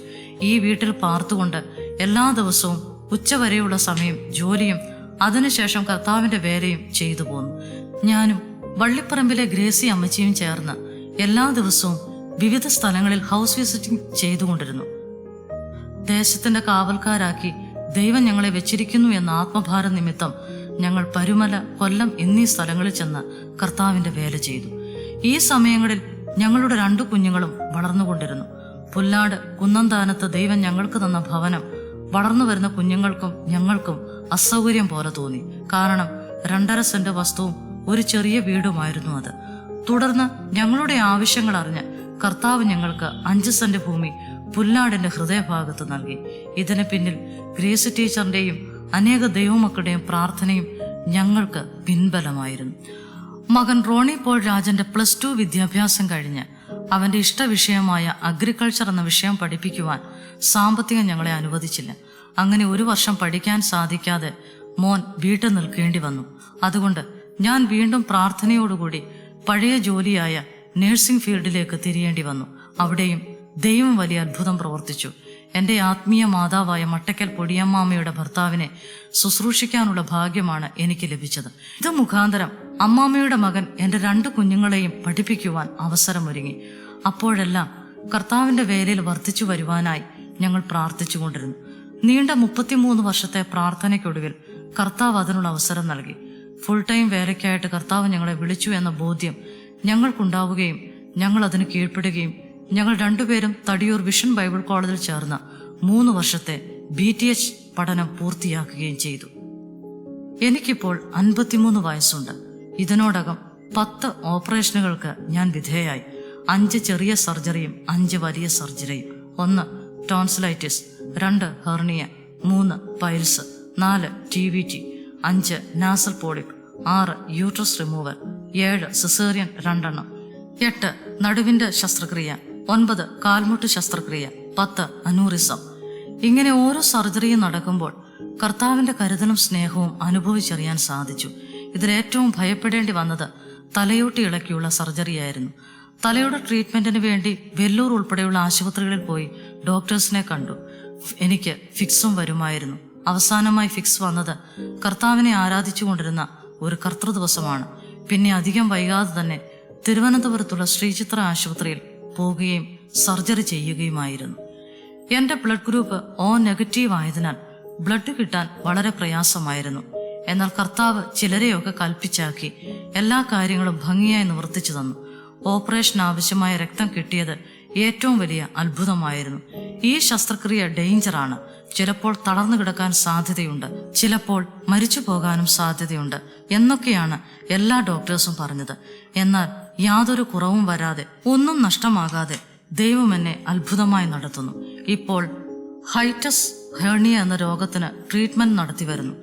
ഈ വീട്ടിൽ പാർത്തുകൊണ്ട് എല്ലാ ദിവസവും ഉച്ചവരെയുള്ള സമയം ജോലിയും അതിനുശേഷം കർത്താവിന്റെ വേലയും ചെയ്തു പോന്നു. ഞാനും വള്ളിപ്പറമ്പിലെ ഗ്രേസി അമ്മച്ചിയും ചേർന്ന് എല്ലാ ദിവസവും വിവിധ സ്ഥലങ്ങളിൽ ഹൗസ് വിസിറ്റിംഗ് ചെയ്തുകൊണ്ടിരുന്നു. ദേശത്തിന്റെ കാവൽക്കാരാക്കി ദൈവം ഞങ്ങളെ വെച്ചിരിക്കുന്നു എന്ന ആത്മഭാരം നിമിത്തം ഞങ്ങൾ പരുമല, കൊല്ലം എന്നീ സ്ഥലങ്ങളിൽ ചെന്ന് കർത്താവിന്റെ വേല ചെയ്തു. ഈ സമയങ്ങളിൽ ഞങ്ങളുടെ 2 കുഞ്ഞുങ്ങളും വളർന്നുകൊണ്ടിരുന്നു. പുല്ലാട് കുന്നന്താനത്ത് ദൈവം ഞങ്ങൾക്ക് തന്ന ഭവനം വളർന്നു വരുന്ന കുഞ്ഞുങ്ങൾക്കും ഞങ്ങൾക്കും അസൗകര്യം പോലെ തോന്നി. കാരണം 2.5 സെന്റ് വസ്തുവും ഒരു ചെറിയ വീടുമായിരുന്നു അത്. തുടർന്ന് ഞങ്ങളുടെ ആവശ്യങ്ങൾ അറിഞ്ഞ് കർത്താവ് ഞങ്ങൾക്ക് 5 സെന്റ് ഭൂമി പുല്ലാടിന്റെ ഹൃദയഭാഗത്ത് നൽകി. ഇതിന് പിന്നിൽ ഗ്രേസി ടീച്ചറിന്റെയും അനേക ദൈവമക്കളുടെയും പ്രാർത്ഥനയും ഞങ്ങൾക്ക് പിൻബലമായിരുന്നു. മകൻ റോണി പോൾ രാജന്റെ +2 വിദ്യാഭ്യാസം കഴിഞ്ഞ് അവന്റെ ഇഷ്ടവിഷയമായ അഗ്രികൾച്ചർ എന്ന വിഷയം പഠിപ്പിക്കുവാൻ സാമ്പത്തികം ഞങ്ങളെ അനുവദിച്ചില്ല. അങ്ങനെ 1 വർഷം പഠിക്കാൻ സാധിക്കാതെ മോൻ വീട്ടിൽ നിൽക്കേണ്ടി വന്നു. അതുകൊണ്ട് ഞാൻ വീണ്ടും പ്രാർത്ഥനയോടുകൂടി പഴയ ജോലിയായ നഴ്സിംഗ് ഫീൽഡിലേക്ക് തിരിയേണ്ടി വന്നു. അവിടെയും ദൈവം വലിയ അത്ഭുതം പ്രവർത്തിച്ചു. എൻ്റെ ആത്മീയ മാതാവായ മട്ടക്കൽ പൊടിയമ്മാമയുടെ ഭർത്താവിനെ ശുശ്രൂഷിക്കാനുള്ള ഭാഗ്യമാണ് എനിക്ക് ലഭിച്ചത്. ഇത് മുഖാന്തരം അമ്മാമ്മയുടെ മകൻ എൻ്റെ 2 കുഞ്ഞുങ്ങളെയും പഠിപ്പിക്കുവാൻ അവസരമൊരുങ്ങി. അപ്പോഴെല്ലാം കർത്താവിൻ്റെ വേലയിൽ വർദ്ധിച്ചു വരുവാനായി ഞങ്ങൾ പ്രാർത്ഥിച്ചുകൊണ്ടിരുന്നു. നീണ്ട 33 വർഷത്തെ പ്രാർത്ഥനയ്ക്കൊടുവിൽ കർത്താവ് അതിനുള്ള അവസരം നൽകി. ഫുൾ ടൈം വേലയ്ക്കായിട്ട് കർത്താവ് ഞങ്ങളെ വിളിച്ചു എന്ന ബോധ്യം ഞങ്ങൾക്കുണ്ടാവുകയും ഞങ്ങൾ അതിന് കീഴ്പ്പെടുകയും ഞങ്ങൾ രണ്ടുപേരും തടിയൂർ വിഷൻ ബൈബിൾ കോളേജിൽ ചേർന്ന് 3 വർഷത്തെ BTH പഠനം പൂർത്തിയാക്കുകയും ചെയ്തു. എനിക്കിപ്പോൾ 53 വയസ്സുണ്ട്. ഇതിനോടകം 10 ഓപ്പറേഷനുകൾക്ക് ഞാൻ വിധേയായി. 5 ചെറിയ സർജറിയും 5 വലിയ സർജറിയും. 1 tonsillitis, 2 hernia, 3 piles, 4 TVT, 5 nasal polyp, 6 uterus removal, 7 caesarean 2, 8 നടുവിന്റെ ശസ്ത്രക്രിയ, 9 കാൽമുട്ട് ശസ്ത്രക്രിയ, 10 അനൂറിസം. ഇങ്ങനെ ഓരോ സർജറിയും നടക്കുമ്പോൾ കർത്താവിന്റെ കരുതലും സ്നേഹവും അനുഭവിച്ചറിയാൻ സാധിച്ചു. ഇതിലേറ്റവും ഭയപ്പെടേണ്ടി വന്നത് തലയോട്ടി ഇളക്കിയുള്ള സർജറിയായിരുന്നു. തലയുടെ ട്രീറ്റ്മെന്റിന് വേണ്ടി വെല്ലൂർ ഉൾപ്പെടെയുള്ള ആശുപത്രികളിൽ പോയി ഡോക്ടേഴ്സിനെ കണ്ടു. എനിക്ക് ഫിക്സും വരുമായിരുന്നു. അവസാനമായി ഫിക്സ് വന്നത് കർത്താവിനെ ആരാധിച്ചുകൊണ്ടിരുന്ന ഒരു കർത്തൃദിവസമാണ്. പിന്നെ അധികം വൈകാതെ തന്നെ തിരുവനന്തപുരത്തുള്ള ശ്രീചിത്ര ആശുപത്രിയിൽ പോകുകയും സർജറി ചെയ്യുകയുമായിരുന്നു. എന്റെ ബ്ലഡ് ഗ്രൂപ്പ് O നെഗറ്റീവ് ആയതിനാൽ ബ്ലഡ് കിട്ടാൻ വളരെ പ്രയാസമായിരുന്നു. എന്നാൽ കർത്താവ് ചിലരെയൊക്കെ കൽപ്പിച്ചാക്കി എല്ലാ കാര്യങ്ങളും ഭംഗിയായി നിവർത്തിച്ചു തന്നു. ഓപ്പറേഷൻ ആവശ്യമായ രക്തം കിട്ടിയത് ഏറ്റവും വലിയ അത്ഭുതമായിരുന്നു. ഈ ശസ്ത്രക്രിയ ഡേഞ്ചറാണ്. ചിലപ്പോൾ തളർന്നു കിടക്കാൻ സാധ്യതയുണ്ട്, ചിലപ്പോൾ മരിച്ചു പോകാനും സാധ്യതയുണ്ട് എന്നൊക്കെയാണ് എല്ലാ ഡോക്ടേഴ്സും പറഞ്ഞത്. എന്നാൽ യാതൊരു കുറവും വരാതെ, ഒന്നും നഷ്ടമാകാതെ ദൈവം എന്നെ അത്ഭുതമായി നടത്തുന്നു. ഇപ്പോൾ ഹൈറ്റസ് ഹെർണിയ എന്ന രോഗത്തിന് ട്രീറ്റ്മെന്റ് നടത്തി വരുന്നു.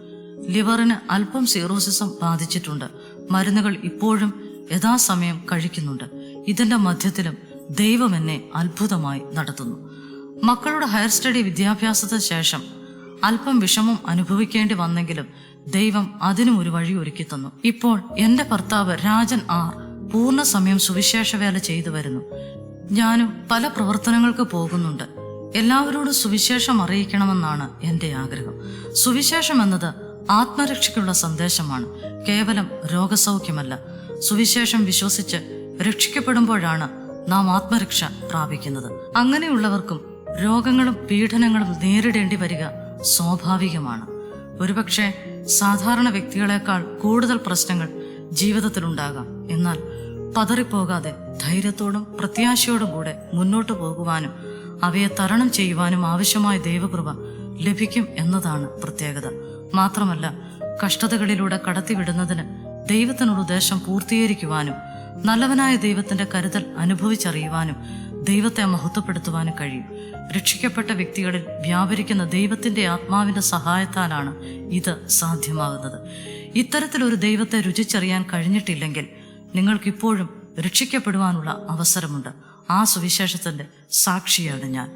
ലിവറിന് അല്പം സിറോസിസം ബാധിച്ചിട്ടുണ്ട്. മരുന്നുകൾ ഇപ്പോഴും യഥാസമയം കഴിക്കുന്നുണ്ട്. ഇതിന്റെ മധ്യത്തിലും ദൈവം എന്നെ അത്ഭുതമായി നടത്തുന്നു. മക്കളുടെ ഹയർ സ്റ്റഡി വിദ്യാഭ്യാസത്തിന് ശേഷം അല്പം വിഷമം അനുഭവിക്കേണ്ടി വന്നെങ്കിലും ദൈവം അതിനും ഒരു വഴി ഒരുക്കി തന്നു. ഇപ്പോൾ എന്റെ ഭർത്താവ് രാജൻ R പൂർണ്ണ സമയം സുവിശേഷ വേല ചെയ്തു വരുന്നു. ഞാനും പല പ്രവർത്തനങ്ങൾക്ക് പോകുന്നുണ്ട്. എല്ലാവരോടും സുവിശേഷം അറിയിക്കണമെന്നാണ് എന്റെ ആഗ്രഹം. സുവിശേഷം എന്നത് ആത്മരക്ഷയ്ക്കുള്ള സന്ദേശമാണ്, കേവലം രോഗസൗഖ്യമല്ല. സുവിശേഷം വിശ്വസിച്ച് രക്ഷിക്കപ്പെടുമ്പോഴാണ് നാം ആത്മരക്ഷ പ്രാപിക്കുന്നത്. അങ്ങനെയുള്ളവർക്കും രോഗങ്ങളും പീഡനങ്ങളും നേരിടേണ്ടി വരിക സ്വാഭാവികമാണ്. ഒരുപക്ഷെ സാധാരണ വ്യക്തികളെക്കാൾ കൂടുതൽ പ്രശ്നങ്ങൾ ജീവിതത്തിലുണ്ടാകാം. എന്നാൽ പതറിപ്പോകാതെ ധൈര്യത്തോടും പ്രത്യാശയോടും കൂടെ മുന്നോട്ടു പോകുവാനും അവയെ തരണം ചെയ്യുവാനും ആവശ്യമായ ദൈവകൃപ ലഭിക്കും എന്നതാണ് പ്രത്യേകത. മാത്രമല്ല, കഷ്ടതകളിലൂടെ കടത്തിവിടുന്നതിന് ദൈവത്തിനുള്ള ഉദ്ദേശം പൂർത്തീകരിക്കുവാനും നല്ലവനായ ദൈവത്തിന്റെ കരുതൽ അനുഭവിച്ചറിയുവാനും ദൈവത്തെ മഹത്വപ്പെടുത്തുവാനും കഴിയും. രക്ഷിക്കപ്പെട്ട വ്യക്തികളിൽ വ്യാപരിക്കുന്ന ദൈവത്തിന്റെ ആത്മാവിന്റെ സഹായത്താലാണ് ഇത് സാധ്യമാകുന്നത്. ഇത്തരത്തിലൊരു ദൈവത്തെ രുചിച്ചറിയാൻ കഴിഞ്ഞിട്ടില്ലെങ്കിൽ നിങ്ങൾക്കിപ്പോഴും രക്ഷിക്കപ്പെടുവാനുള്ള അവസരമുണ്ട്. ആ സുവിശേഷത്തിന്റെ സാക്ഷിയാണ് ഞാൻ.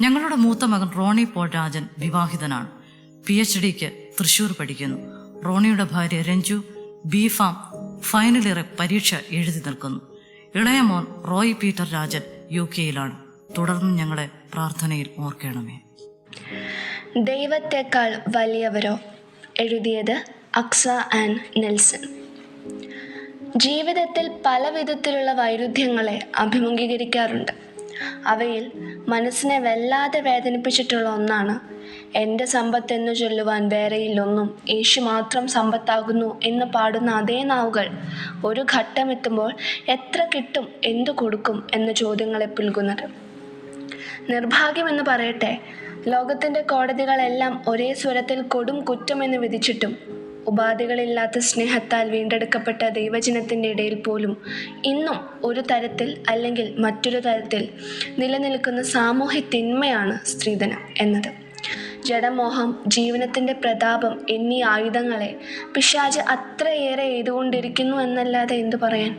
ഞങ്ങളുടെ മൂത്ത മകൻ റോണി പോൾ രാജൻ വിവാഹിതനാണ്. PhDക്ക് തൃശൂർ പഠിക്കുന്നു. റോണിയുടെ ഭാര്യ രഞ്ജു B.Pharm ഫൈനൽ ഇയർ പരീക്ഷ എഴുതി നിൽക്കുന്നു. ഇളയ മോൻ റോയ് പീറ്റർ രാജൻ UK-യിലാണ്. തുടർന്നും ഞങ്ങളെ പ്രാർത്ഥനയിൽ ഓർക്കണമേ. ദൈവത്തെക്കാൾ വലിയവരോ? എഴുതിയത് അക്സ ആൻ നെൽസൺ. ജീവിതത്തിൽ പല വിധത്തിലുള്ള വൈരുദ്ധ്യങ്ങളെ അഭിമുഖീകരിക്കാറുണ്ട്. അവയിൽ മനസ്സിനെ വല്ലാതെ വേദനിപ്പിച്ചിട്ടുള്ള ഒന്നാണ് എൻ്റെ സമ്പത്തെന്നു ചൊല്ലുവാൻ വേറെയില്ലൊന്നും, യേശു മാത്രം സമ്പത്താകുന്നു എന്ന് പാടുന്ന അതേ നാവുകൾ ഒരു ഘട്ടമെത്തുമ്പോൾ എത്ര കിട്ടും, എന്തു കൊടുക്കും എന്ന ചോദ്യങ്ങളെ പുൽകുന്നത്. നിർഭാഗ്യമെന്ന് പറയട്ടെ, ലോകത്തിൻ്റെ കോടതികളെല്ലാം ഒരേ സ്വരത്തിൽ കൊടും കുറ്റമെന്ന് വിധിച്ചിട്ടും ഉപാധികളില്ലാത്ത സ്നേഹത്താൽ വീണ്ടെടുക്കപ്പെട്ട ദൈവജനത്തിൻ്റെ ഇടയിൽ പോലും ഇന്നും ഒരു തരത്തിൽ അല്ലെങ്കിൽ മറ്റൊരു തരത്തിൽ നിലനിൽക്കുന്ന സാമൂഹ്യ തിന്മയാണ് സ്ത്രീധനം എന്നത്. ജഡമോഹം, ജീവനത്തിൻ്റെ പ്രതാപം എന്നീ ആയുധങ്ങളെ പിശാച് അത്രയേറെ എയ്തുകൊണ്ടിരിക്കുന്നു എന്നല്ലാതെ എന്തു പറയാൻ.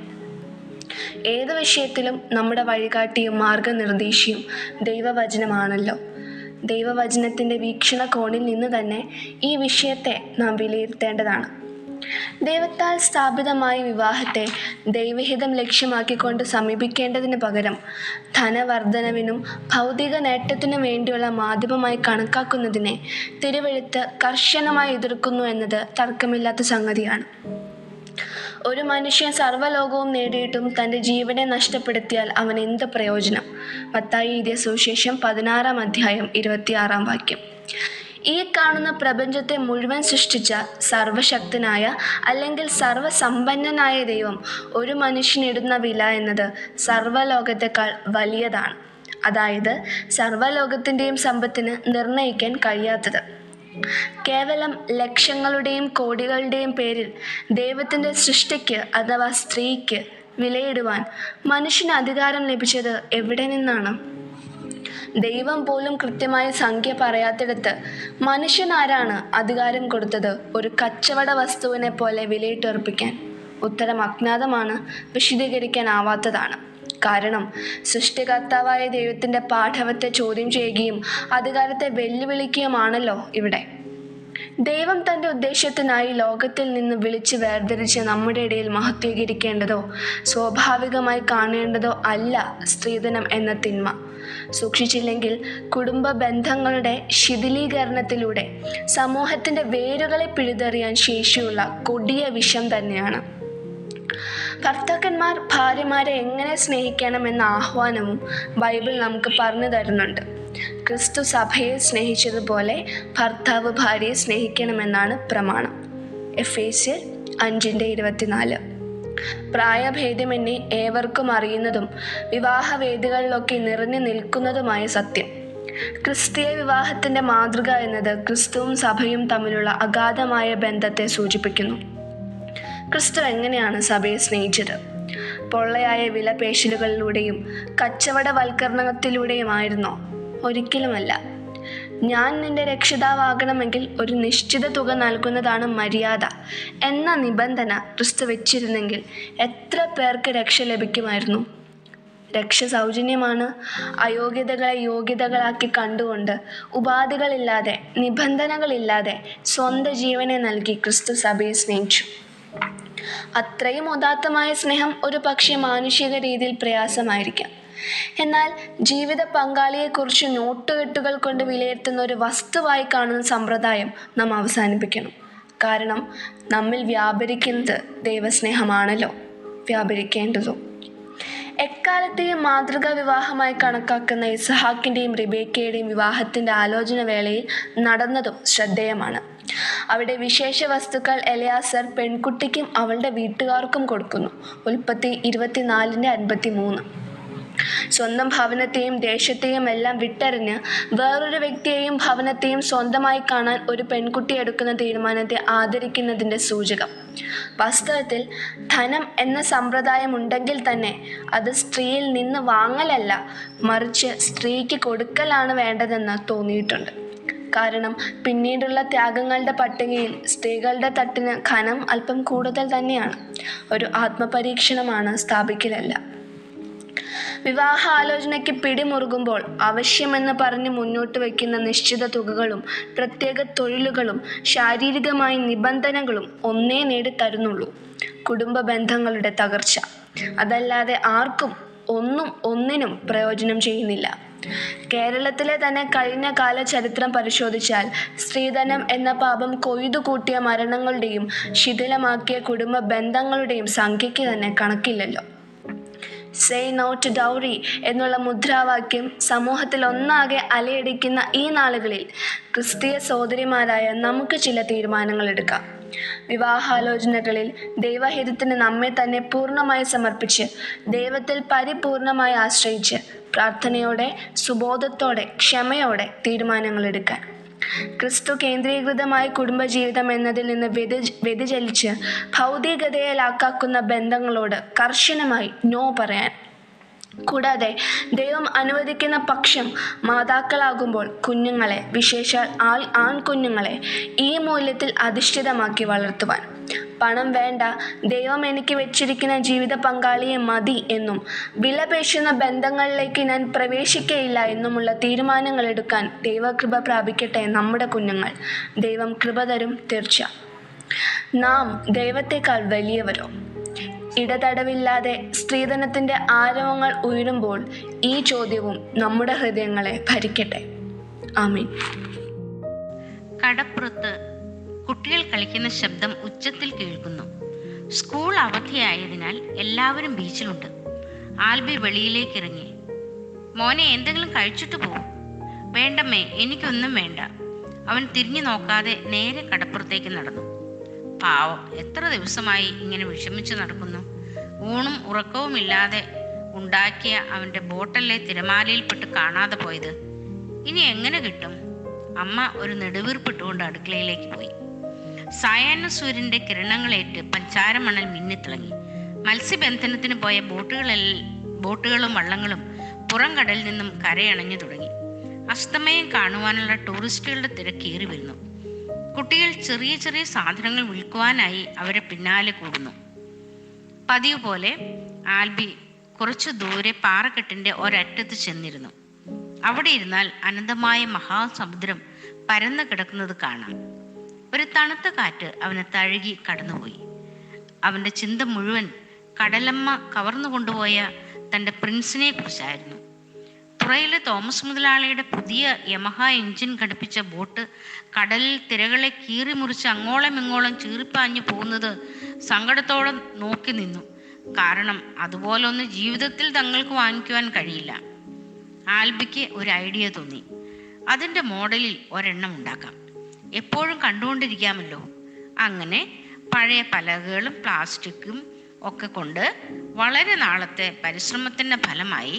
ഏത് വിഷയത്തിലും നമ്മുടെ വഴികാട്ടിയും മാർഗനിർദ്ദേശിയും ദൈവവചനമാണല്ലോ. ദൈവവചനത്തിൻ്റെ വീക്ഷണകോണിൽ നിന്ന് തന്നെ ഈ വിഷയത്തെ നാം വിലയിരുത്തേണ്ടതാണ്. ദൈവത്താൽ സ്ഥാപിതമായ വിവാഹത്തെ ദൈവഹിതം ലക്ഷ്യമാക്കിക്കൊണ്ട് സമീപിക്കേണ്ടതിന് പകരം ധനവർദ്ധനവിനും ഭൗതിക നേട്ടത്തിനും വേണ്ടിയുള്ള മാധ്യമമായി കണക്കാക്കുന്നതിനെ തിരുവെഴുത്ത് കർശനമായി എതിർക്കുന്നു എന്നത് തർക്കമില്ലാത്ത സംഗതിയാണ്. ഒരു മനുഷ്യൻ സർവ്വലോകവും നേടിയിട്ടും തൻ്റെ ജീവനെ നഷ്ടപ്പെടുത്തിയാൽ അവൻ എന്ത് പ്രയോജനം? മത്തായി എഴുതിയ സുവിശേഷം 16-ാം അധ്യായം 26-ാം വാക്യം. ഈ കാണുന്ന പ്രപഞ്ചത്തെ മുഴുവൻ സൃഷ്ടിച്ച സർവശക്തനായ അല്ലെങ്കിൽ സർവസമ്പന്നനായ ദൈവം ഒരു മനുഷ്യനിടുന്ന വില എന്നത് സർവ്വലോകത്തെക്കാൾ വലിയതാണ്. അതായത് സർവ്വലോകത്തിൻ്റെയും സമ്പത്തിന് നിർണ്ണയിക്കാൻ കഴിയാത്തത്. കേവലം ലക്ഷങ്ങളുടെയും കോടികളുടെയും പേരിൽ ദൈവത്തിൻ്റെ സൃഷ്ടിക്ക് അഥവാ സ്ത്രീക്ക് വിലയിടുവാൻ മനുഷ്യന് അധികാരം ലഭിച്ചത് എവിടെ നിന്നാണ്? ദൈവം പോലും കൃത്യമായ സംഖ്യ പറയാത്തിടത്ത് മനുഷ്യനാരാണ് അധികാരം കൊടുത്തത് ഒരു കച്ചവട വസ്തുവിനെ പോലെ വിലയിട്ടുറപ്പിക്കാൻ? ഉത്തരം അജ്ഞാതമാണ്, വിശദീകരിക്കാനാവാത്തതാണ്. കാരണം സൃഷ്ടികർത്താവായ ദൈവത്തിൻ്റെ പാഠവത്തെ ചോദ്യം ചെയ്യുകയും അധികാരത്തെ വെല്ലുവിളിക്കുകയുമാണല്ലോ ഇവിടെ. ദൈവം തൻ്റെ ഉദ്ദേശത്തിനായി ലോകത്തിൽ നിന്ന് വിളിച്ച് വേർതിരിച്ച് നമ്മുടെ ഇടയിൽ മഹത്വീകരിക്കേണ്ടതോ സ്വാഭാവികമായി കാണേണ്ടതോ അല്ല സ്ത്രീധനം എന്ന തിന്മ. സൂക്ഷിച്ചില്ലെങ്കിൽ കുടുംബ ബന്ധങ്ങളുടെ ശിഥിലീകരണത്തിലൂടെ സമൂഹത്തിൻ്റെ വേരുകളെ പിഴുതെറിയാൻ ശേഷിയുള്ള കൊടിയ വിഷം തന്നെയാണ്. ഭർത്താക്കന്മാർ ഭാര്യമാരെ എങ്ങനെ സ്നേഹിക്കണമെന്ന ആഹ്വാനവും ബൈബിൾ നമുക്ക് പറഞ്ഞു തരുന്നുണ്ട്. ക്രിസ്തു സഭയെ സ്നേഹിച്ചതുപോലെ ഭർത്താവ് ഭാര്യയെ സ്നേഹിക്കണമെന്നാണ് പ്രമാണം. എഫേസ്യർ 5:24. പ്രായഭേദമന്യേ ഏവർക്കും അറിയുന്നതും വിവാഹവേദികളിലൊക്കെ നിറഞ്ഞു നിൽക്കുന്നതുമായ സത്യം. ക്രിസ്തീയ വിവാഹത്തിൻ്റെ മാതൃക എന്നത് ക്രിസ്തുവും സഭയും തമ്മിലുള്ള അഗാധമായ ബന്ധത്തെ സൂചിപ്പിക്കുന്നു. ക്രിസ്തു എങ്ങനെയാണ് സഭയെ സ്നേഹിച്ചത്? പൊള്ളയായ വിലപേശലുകളിലൂടെയും കച്ചവടവൽക്കരണത്തിലൂടെയുമായിരുന്നോ? ഒരിക്കലുമല്ല. ഞാൻ നിന്റെ രക്ഷിതാവാകണമെങ്കിൽ ഒരു നിശ്ചിത തുക നൽകുന്നതാണ് മര്യാദ എന്ന നിബന്ധന ക്രിസ്തു വെച്ചിരുന്നെങ്കിൽ എത്ര പേർക്ക് രക്ഷ ലഭിക്കുമായിരുന്നു? രക്ഷ സൗജന്യമാണ്. അയോഗ്യതകളെ യോഗ്യതകളാക്കി കണ്ടുകൊണ്ട് ഉപാധികളില്ലാതെ നിബന്ധനകളില്ലാതെ സ്വന്തം ജീവനെ നൽകി ക്രിസ്തു സഭയെ സ്നേഹിച്ചു. അത്രയും ഉദാത്തമായ സ്നേഹം ഒരു പക്ഷേ മാനുഷിക രീതിയിൽ പ്രയാസമായിരിക്കാം. എന്നാൽ ജീവിത പങ്കാളിയെക്കുറിച്ച് നോട്ടുകെട്ടുകൾ കൊണ്ട് വിലയിരുത്തുന്ന ഒരു വസ്തുവായി കാണുന്ന സമ്പ്രദായം നാം അവസാനിപ്പിക്കണം. കാരണം നമ്മിൽ വ്യാപരിക്കുന്നത് ദൈവസ്നേഹമാണല്ലോ, വ്യാപരിക്കേണ്ടതും. എക്കാലത്തെയും മാതൃകാ വിവാഹമായി കണക്കാക്കുന്ന ഇസഹാക്കിൻ്റെയും റിബേക്കയുടെയും വിവാഹത്തിൻ്റെ ആലോചന വേളയിൽ നടന്നതും ശ്രദ്ധേയമാണ്. അവിടെ വിശേഷ വസ്തുക്കൾ എലയാസർ പെൺകുട്ടിക്കും അവളുടെ വീട്ടുകാർക്കും കൊടുക്കുന്നു. ഉൽപ്പത്തി 24:53. സ്വന്തം ഭവനത്തെയും ദേശത്തെയും എല്ലാം വിട്ടെറിഞ്ഞ് വേറൊരു വ്യക്തിയെയും ഭവനത്തെയും സ്വന്തമായി കാണാൻ ഒരു പെൺകുട്ടി എടുക്കുന്ന തീരുമാനത്തെ ആദരിക്കുന്നതിൻ്റെ സൂചകം. വാസ്തവത്തിൽ ധനം എന്ന സമ്പ്രദായം ഉണ്ടെങ്കിൽ തന്നെ അത് സ്ത്രീയിൽ നിന്ന് വാങ്ങലല്ല, മറിച്ച് സ്ത്രീക്ക് കൊടുക്കലാണ് വേണ്ടതെന്ന് തോന്നിയിട്ടുണ്ട്. കാരണം പിന്നീടുള്ള ത്യാഗങ്ങളുടെ പട്ടികയിൽ സ്ത്രീകളുടെ തട്ടിന് ഖനം അല്പം കൂടുതൽ തന്നെയാണ്. ഒരു ആത്മപരീക്ഷണമാണ്, സ്ഥാപിക്കലല്ല. വിവാഹ ആലോചനയ്ക്ക് പിടിമുറുകുമ്പോൾ ആവശ്യമെന്ന് പറഞ്ഞ് മുന്നോട്ട് വയ്ക്കുന്ന നിശ്ചിത തുകകളും പ്രത്യേക തൊഴിലുകളും ശാരീരികമായ നിബന്ധനകളും ഒന്നേ നേടിത്തരുന്നുള്ളൂ: കുടുംബ ബന്ധങ്ങളുടെ തകർച്ച. അതല്ലാതെ ആർക്കും ഒന്നിനും പ്രയോജനം ചെയ്യുന്നില്ല. കേരളത്തിലെ തന്നെ കഴിഞ്ഞ കാല ചരിത്രം പരിശോധിച്ചാൽ സ്ത്രീധനം എന്ന പാപം കൊയ്തു കൂട്ടിയ മരണങ്ങളുടെയും ശിഥിലമാക്കിയ കുടുംബ ബന്ധങ്ങളുടെയും സംഖ്യയ്ക്ക് തന്നെ കണക്കില്ലല്ലോ. സേ നോ ടു ഡൗറി എന്നുള്ള മുദ്രാവാക്യം സമൂഹത്തിൽ ഒന്നാകെ അലയടിക്കുന്ന ഈ നാളുകളിൽ ക്രിസ്തീയ സഹോദരിമാരായ നമുക്ക് ചില തീരുമാനങ്ങൾ എടുക്കാം. വിവാഹാലോചനകളിൽ ദൈവഹിതത്തിന് നമ്മെ തന്നെ പൂർണ്ണമായി സമർപ്പിച്ച് ദൈവത്തിൽ പരിപൂർണമായി ആശ്രയിച്ച് പ്രാർത്ഥനയോടെ, സുബോധത്തോടെ, ക്ഷമയോടെ തീരുമാനങ്ങൾ എടുക്കാൻ. ക്രിസ്തു കേന്ദ്രീകൃതമായ കുടുംബജീവിതം എന്നതിൽ നിന്ന് വ്യതിചലിച്ച് ഭൗതികതയെ ലാക്കാക്കുന്ന ബന്ധങ്ങളോട് കർശനമായി നോ പറയാൻ. കൂടാതെ ദൈവം അനുവദിക്കുന്ന പക്ഷം മാതാക്കളാകുമ്പോൾ കുഞ്ഞുങ്ങളെ, വിശേഷാൽ ആൺകുഞ്ഞുങ്ങളെ ഈ മൂല്യത്തിൽ അധിഷ്ഠിതമാക്കി വളർത്തുവാൻ. പണം വേണ്ട, ദൈവം എനിക്ക് വെച്ചിരിക്കുന്ന ജീവിത പങ്കാളിയെ മതി എന്നും വിലപേശുന്ന ബന്ധങ്ങളിലേക്ക് ഞാൻ പ്രവേശിക്കയില്ല എന്നുമുള്ള തീരുമാനങ്ങൾ എടുക്കാൻ ദൈവകൃപ പ്രാപിക്കട്ടെ നമ്മുടെ കുഞ്ഞുങ്ങൾ. ദൈവം കൃപ തരും, തീർച്ച. നാം ദൈവത്തെക്കാൾ വലിയവരോ? ഇടതടവില്ലാതെ സ്ത്രീധനത്തിൻ്റെ ആരവങ്ങൾ ഉയരുമ്പോൾ ഈ ചോദ്യവും നമ്മുടെ ഹൃദയങ്ങളെ ഭരിക്കട്ടെ. ആമീൻ. കടപ്പുറത്ത് കുട്ടികൾ കളിക്കുന്ന ശബ്ദം ഉച്ചത്തിൽ കേൾക്കുന്നു. സ്കൂൾ അവധിയായതിനാൽ എല്ലാവരും ബീച്ചിലുണ്ട്. ആൽബി വെളിയിലേക്ക് ഇറങ്ങി. മോനെ, എന്തെങ്കിലും കഴിച്ചിട്ട് പോകും? വേണ്ടമ്മേ, എനിക്കൊന്നും വേണ്ട. അവൻ തിരിഞ്ഞു നോക്കാതെ നേരെ കടപ്പുറത്തേക്ക് നടന്നു. പാവം, എത്ര ദിവസമായി ഇങ്ങനെ വിഷമിച്ചു നടക്കുന്നു. ഊണും ഉറക്കവുമില്ലാതെ ഉണ്ടാക്കിയ അവൻ്റെ ബോട്ടല്ലേ തിരമാലയിൽപ്പെട്ട് കാണാതെ പോയത്. ഇനി എങ്ങനെ കിട്ടും? അമ്മ ഒരു നെടുവീർപ്പിട്ടുകൊണ്ട് അടുക്കളയിലേക്ക് പോയി. സായാഹ്ന സൂര്യന്റെ കിരണങ്ങളേറ്റ് പഞ്ചാരമണൽ മിന്നിത്തിളങ്ങി. മത്സ്യബന്ധനത്തിന് പോയ ബോട്ടുകളും വള്ളങ്ങളും പുറം കടലിൽ നിന്നും കരയണഞ്ഞു തുടങ്ങി. അസ്തമയം കാണുവാനുള്ള ടൂറിസ്റ്റുകളുടെ തിരക്കേറി വരുന്നു. കുട്ടികൾ ചെറിയ ചെറിയ സാധനങ്ങൾ വിൽക്കുവാനായി അവരെ പിന്നാലെ കൂടുന്നു. പതിവ് പോലെ ആൽബി കുറച്ചു ദൂരെ പാറക്കെട്ടിന്റെ ഒരറ്റത്ത് ചെന്നിരുന്നു. അവിടെ ഇരുന്നാൽ അനന്തമായ മഹാസമുദ്രം പരന്നു കിടക്കുന്നത് കാണാം. ഒരു തണുത്ത കാറ്റ് അവനെ തഴുകി കടന്നുപോയി. അവൻ്റെ ചിന്ത മുഴുവൻ കടലമ്മ കവർന്നു കൊണ്ടുപോയ തൻ്റെ പ്രിൻസിനെ കുറിച്ചായിരുന്നു. തുറയിലെ തോമസ് മുതലാളിയുടെ പുതിയ യമഹ എഞ്ചിൻ ഘടിപ്പിച്ച ബോട്ട് കടലിൽ തിരകളെ കീറി മുറിച്ച് അങ്ങോളം ഇങ്ങോളം ചീറിപ്പാഞ്ഞു പോകുന്നത് സങ്കടത്തോടെ നോക്കി നിന്നു. കാരണം അതുപോലൊന്ന് ജീവിതത്തിൽ തങ്ങൾക്ക് വാങ്ങിക്കുവാൻ കഴിയില്ല. ആൽബിക്ക് ഒരു ഐഡിയ തോന്നി. അതിൻ്റെ മോഡലിൽ ഒരെണ്ണം ഉണ്ടാക്കാം, എപ്പോഴും കണ്ടുകൊണ്ടിരിക്കാമല്ലോ. അങ്ങനെ പഴയ പലകകളും പ്ലാസ്റ്റിക്കും ഒക്കെ കൊണ്ട് വളരെ നാളത്തെ പരിശ്രമത്തിൻ്റെ ഫലമായി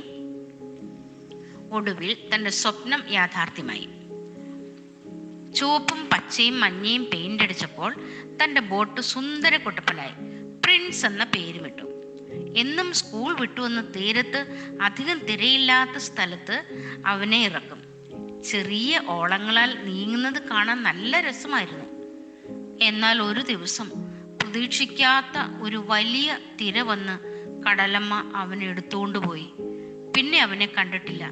ഒടുവിൽ തൻ്റെ സ്വപ്നം യാഥാർത്ഥ്യമായി. ചുവപ്പും പച്ചയും മഞ്ഞയും പെയിന്റ് അടിച്ചപ്പോൾ തൻ്റെ ബോട്ട് സുന്ദര കുട്ടപ്പനായി. പ്രിൻസ് എന്ന പേരുമിട്ടു. എന്നും സ്കൂൾ വിട്ടുവന്ന് തീരത്ത് അധികം തിരയില്ലാത്ത സ്ഥലത്ത് അവനെ ഇറക്കും. ചെറിയ ഓളങ്ങളാൽ നീങ്ങുന്നത് കാണാൻ നല്ല രസമായിരുന്നു. എന്നാൽ ഒരു ദിവസം പ്രതീക്ഷിക്കാത്ത ഒരു വലിയ തിര വന്ന് കടലമ്മ അവനെ എടുത്തുകൊണ്ടുപോയി. പിന്നെ അവനെ കണ്ടിട്ടില്ല.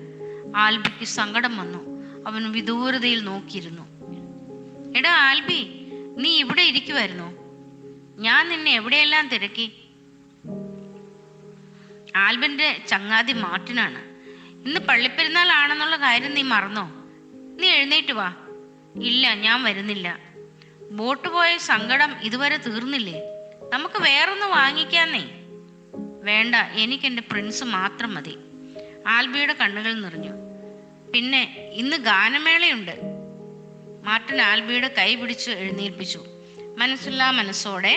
ആൽബിക്ക് സങ്കടം വന്നു. അവൻ വിദൂരതയിൽ നോക്കിയിരുന്നു. എടാ ആൽബി, നീ ഇവിടെ ഇരിക്കുമായിരുന്നു? ഞാൻ നിന്നെ എവിടെയെല്ലാം തിരക്കി. ആൽബിന്റെ ചങ്ങാതി മാർട്ടിനാണ്. ഇന്ന് പള്ളിപ്പെരുന്നാൾ ആണെന്നുള്ള കാര്യം നീ മറന്നോ? നീ എഴുന്നേറ്റ് വാ. ഇല്ല, ഞാൻ വരുന്നില്ല. ബോട്ട് പോയ സങ്കടം ഇതുവരെ തീർന്നില്ലേ? നമുക്ക് വേറൊന്ന് വാങ്ങിക്കാന്നേ. വേണ്ട, എനിക്ക് എൻ്റെ പ്രിൻസ് മാത്രം മതി. ആൽബിയുടെ കണ്ണുകൾ നിറഞ്ഞു. പിന്നെ ഇന്ന് ഗാനമേളയുണ്ട്. മാർട്ടിൻ ആൽബിയുടെ കൈ പിടിച്ച് എഴുന്നേൽപ്പിച്ചു. മനസ്സില്ലാ മനസ്സോടെ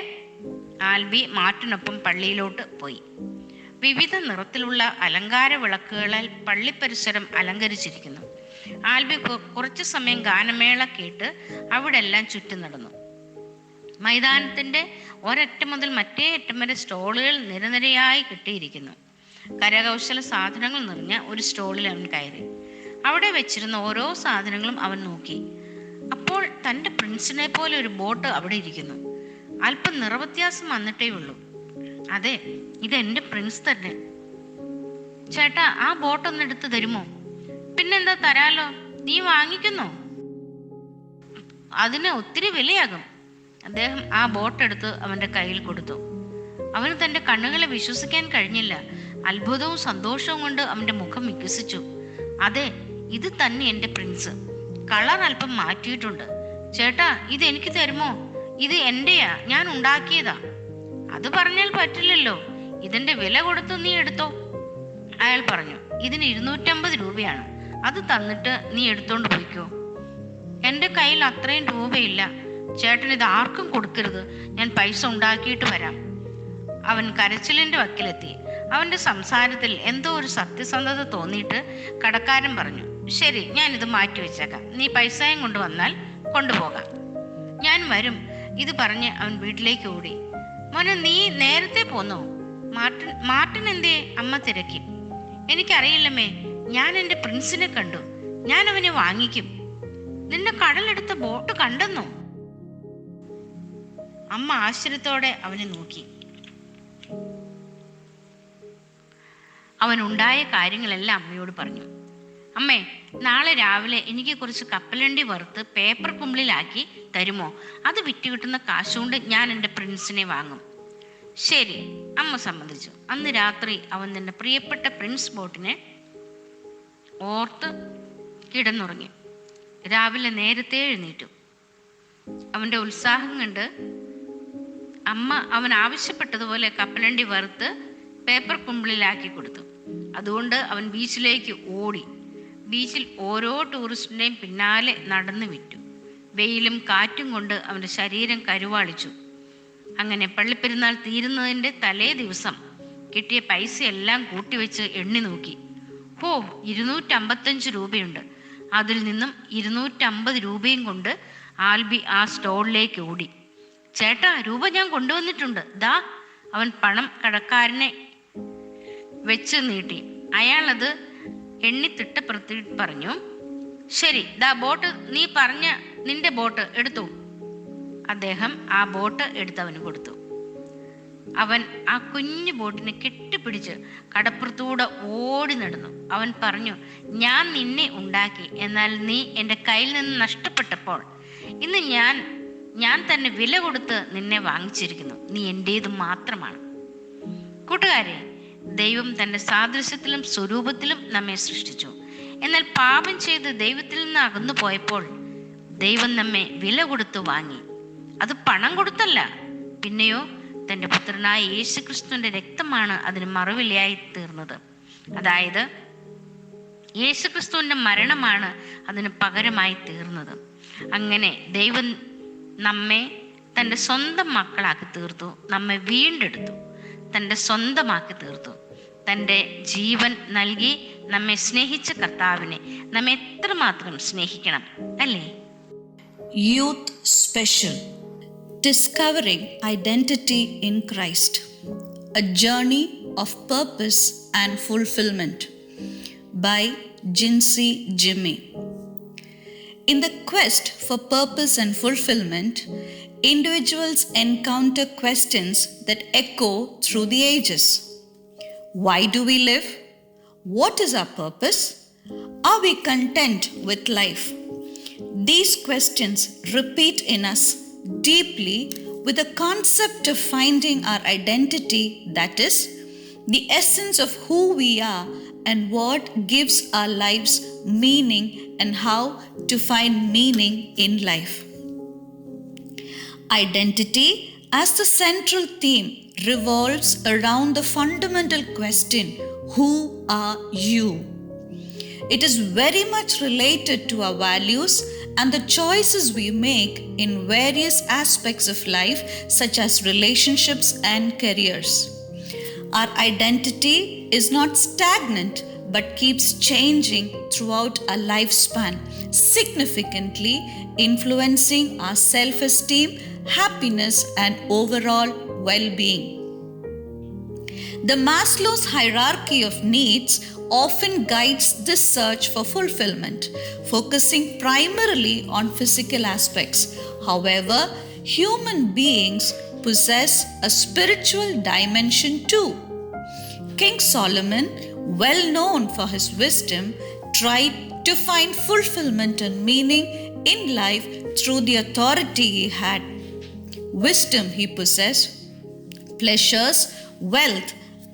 ആൽബി മാർട്ടിനൊപ്പം പള്ളിയിലോട്ട് പോയി. വിവിധ നിറത്തിലുള്ള അലങ്കാര വിളക്കുകളാൽ പള്ളി പരിസരം അലങ്കരിച്ചിരിക്കുന്നു. ആൽബി കുറച്ചു സമയം ഗാനമേള കേട്ട് അവിടെ എല്ലാം ചുറ്റി നടന്നു. മൈതാനത്തിന്റെ ഒരറ്റം മുതൽ മറ്റേ അറ്റം വരെ സ്റ്റോളുകൾ നിരനിരയായി കെട്ടിയിരിക്കുന്നു. കരകൗശല സാധനങ്ങൾ നിറഞ്ഞ ഒരു സ്റ്റോളിൽ അവൻ കയറി. അവിടെ വെച്ചിരുന്ന ഓരോ സാധനങ്ങളും അവൻ നോക്കി. അപ്പോൾ തൻ്റെ പ്രിൻസിനെ പോലെ ഒരു ബോട്ട് അവിടെ ഇരിക്കുന്നു. അല്പം നിറവ്യത്യാസം വന്നിട്ടേ ഉള്ളൂ. അതെ, ഇതെന്റെ പ്രിൻസ് തന്നെ. ചേട്ടാ, ആ ബോട്ട് ഒന്ന് എടുത്ത് തരുമോ? പിന്നെന്താ, തരാലോ. നീ വാങ്ങിക്കുന്നോ? അതിന് ഒത്തിരി വിലയാകും. അദ്ദേഹം ആ ബോട്ട് എടുത്ത് അവന്റെ കയ്യിൽ കൊടുത്തു. അവന് തന്റെ കണ്ണുകളെ വിശ്വസിക്കാൻ കഴിഞ്ഞില്ല. അത്ഭുതവും സന്തോഷവും കൊണ്ട് അവന്റെ മുഖം വികസിച്ചു. അതെ, ഇത് തന്നെ എന്റെ പ്രിൻസ്. കളർ അല്പം മാറ്റിയിട്ടുണ്ട്. ചേട്ടാ, ഇത് എനിക്ക് തരുമോ? ഇത് എന്റെയാ, ഞാൻ ഉണ്ടാക്കിയതാ. അത് പറഞ്ഞാൽ പറ്റില്ലല്ലോ. ഇതിന്റെ വില കൊടുത്ത് നീ എടുത്തോ. അയാൾ പറഞ്ഞു, ഇതിന് 250 രൂപയാണ്. അത് തന്നിട്ട് നീ എടുത്തോണ്ട് പോയിക്കോ. എൻ്റെ കയ്യിൽ അത്രയും രൂപയില്ല. ചേട്ടൻ ഇത് ആർക്കും കൊടുക്കരുത്. ഞാൻ പൈസ ഉണ്ടാക്കിയിട്ട് വരാം. അവൻ കരച്ചിലിന്റെ വക്കിലെത്തി. അവന്റെ സംസാരത്തിൽ എന്തോ ഒരു സത്യസന്ധത തോന്നിയിട്ട് കടക്കാരൻ പറഞ്ഞു, ശരി, ഞാൻ ഇത് മാറ്റി വെച്ചേക്കാം. നീ പൈസയും കൊണ്ടുവന്നാൽ കൊണ്ടുപോകാം. ഞാൻ വരും. ഇത് പറഞ്ഞ് അവൻ വീട്ടിലേക്ക് ഓടി. മോനെ, നീ നേരത്തെ പോന്നോ? മാർട്ടിൻ എന്തേ? അമ്മ തിരക്കി. എനിക്കറിയില്ലമ്മേ, ഞാൻ എൻ്റെ പ്രിൻസിനെ കണ്ടു. ഞാൻ അവനെ വാങ്ങിക്കും. നിന്നെ കടലെടുത്ത ബോട്ട് കണ്ടെന്നോ? അമ്മ ആശ്ചര്യത്തോടെ അവനെ നോക്കി. അവൻ ഉണ്ടായ കാര്യങ്ങളെല്ലാം അമ്മയോട് പറഞ്ഞു. അമ്മേ, നാളെ രാവിലെ എനിക്ക് കുറച്ച് കപ്പലണ്ടി വറുത്ത് പേപ്പർ കുമ്പിളിലാക്കി തരുമോ? അത് വിറ്റ് കിട്ടുന്ന കാശുകൊണ്ട് ഞാൻ എൻ്റെ പ്രിൻസിനെ വാങ്ങും. ശരി, അമ്മ സമ്മതിച്ചു. അന്ന് രാത്രി അവൻ തന്റെ പ്രിയപ്പെട്ട പ്രിൻസ് ബോട്ടിനെ ഓർത്ത് കിടന്നുറങ്ങി. രാവിലെ നേരത്തെ എഴുന്നേറ്റു. അവന്റെ ഉത്സാഹം കണ്ട് അമ്മ അവൻ ആവശ്യപ്പെട്ടതുപോലെ കപ്പലണ്ടി വറുത്ത് പേപ്പർ കുമ്പിളിലാക്കി കൊടുത്തു. അതുകൊണ്ട് അവൻ ബീച്ചിലേക്ക് ഓടി. ബീച്ചിൽ ഓരോ ടൂറിസ്റ്റിന്റെയും പിന്നാലെ നടന്നു വിറ്റു. വെയിലും കാറ്റും കൊണ്ട് അവൻ്റെ ശരീരം കരുവാളിച്ചു. അങ്ങനെ പള്ളിപ്പെരുന്നാൾ തീരുന്നതിൻ്റെ തലേ ദിവസം കിട്ടിയ പൈസയെല്ലാം കൂട്ടിവെച്ച് എണ്ണി നോക്കി. 255 രൂപയുണ്ട്. അതിൽ നിന്നും 250 രൂപയും കൊണ്ട് ആൽബി ആ സ്റ്റോളിലേക്ക് ഓടി. ചേട്ടാ, രൂപ ഞാൻ കൊണ്ടുവന്നിട്ടുണ്ട്, ദാ. അവൻ പണം കടക്കാരനെ വെച്ച് നീട്ടി. അയാളത് എണ്ണി തിട്ടപ്പെടുത്തി പറഞ്ഞു, ശരി, ദാ ബോട്ട്, നീ പറഞ്ഞ നിന്റെ ബോട്ട് എടുത്തു. അദ്ദേഹം ആ ബോട്ട് എടുത്തവന് കൊടുത്തു. അവൻ ആ കുഞ്ഞു ബോട്ടിനെ കെട്ടിപ്പിടിച്ച് കടപ്പുറത്തൂടെ ഓടി നടന്നു. അവൻ പറഞ്ഞു, ഞാൻ നിന്നെ ഉണ്ടാക്കി, എന്നാൽ നീ എൻ്റെ കയ്യിൽ നിന്ന് നഷ്ടപ്പെട്ടപ്പോൾ ഇന്ന് ഞാൻ തന്നെ വില കൊടുത്ത് നിന്നെ വാങ്ങിച്ചിരിക്കുന്നു. നീ എൻ്റേത് മാത്രമാണ്. കൂട്ടുകാരെ, ദൈവം തൻ്റെ സാദൃശ്യത്തിലും സ്വരൂപത്തിലും നമ്മെ സൃഷ്ടിച്ചു. എന്നാൽ പാപം ചെയ്ത് ദൈവത്തിൽ നിന്ന് അകന്നു പോയപ്പോൾ ദൈവം നമ്മെ വില കൊടുത്തു വാങ്ങി. അത് പണം കൊടുത്തല്ല, പിന്നെയോ തൻ്റെ പുത്രനായ യേശുക്രിസ്തുവിൻ്റെ രക്തമാണ് അതിന് മറുവിലയായി തീർന്നത്. അതായത് യേശുക്രിസ്തുവിൻ്റെ മരണമാണ് അതിന് പകരമായി തീർന്നത്. അങ്ങനെ ദൈവം നമ്മെ തൻ്റെ സ്വന്തം മക്കളാക്കി തീർത്തു, നമ്മെ വീണ്ടെടുത്തു, തൻ്റെ സ്വന്തമാക്കി തീർത്തു. തൻ്റെ ജീവൻ നൽകി നമ്മെ സ്നേഹിച്ച കർത്താവിനെ നമ്മെ എത്രമാത്രം സ്നേഹിക്കണം, അല്ലേ? Youth Special: Discovering Identity in Christ, a Journey of Purpose and Fulfillment by Jinsey Jimmy. In the quest for purpose and fulfillment, individuals encounter questions that echo through the ages. Why do we live? What is our purpose? Are we content with life? These questions repeat in us deeply with the concept of finding our identity, that is, the essence of who we are and what gives our lives meaning and how to find meaning in life. Identity as the central theme revolves around the fundamental question, who are you? It is very much related to our values and the choices we make in various aspects of life, such as relationships and careers. Our identity is not stagnant but keeps changing throughout our lifespan, significantly influencing our self-esteem, happiness, and overall well-being. The Maslow's hierarchy of needs often guides this search for fulfillment, focusing primarily on physical aspects. However, human beings possess a spiritual dimension too. King Solomon, well known for his wisdom, tried to find fulfillment and meaning in life through the authority he had, wisdom he possessed, pleasures, wealth,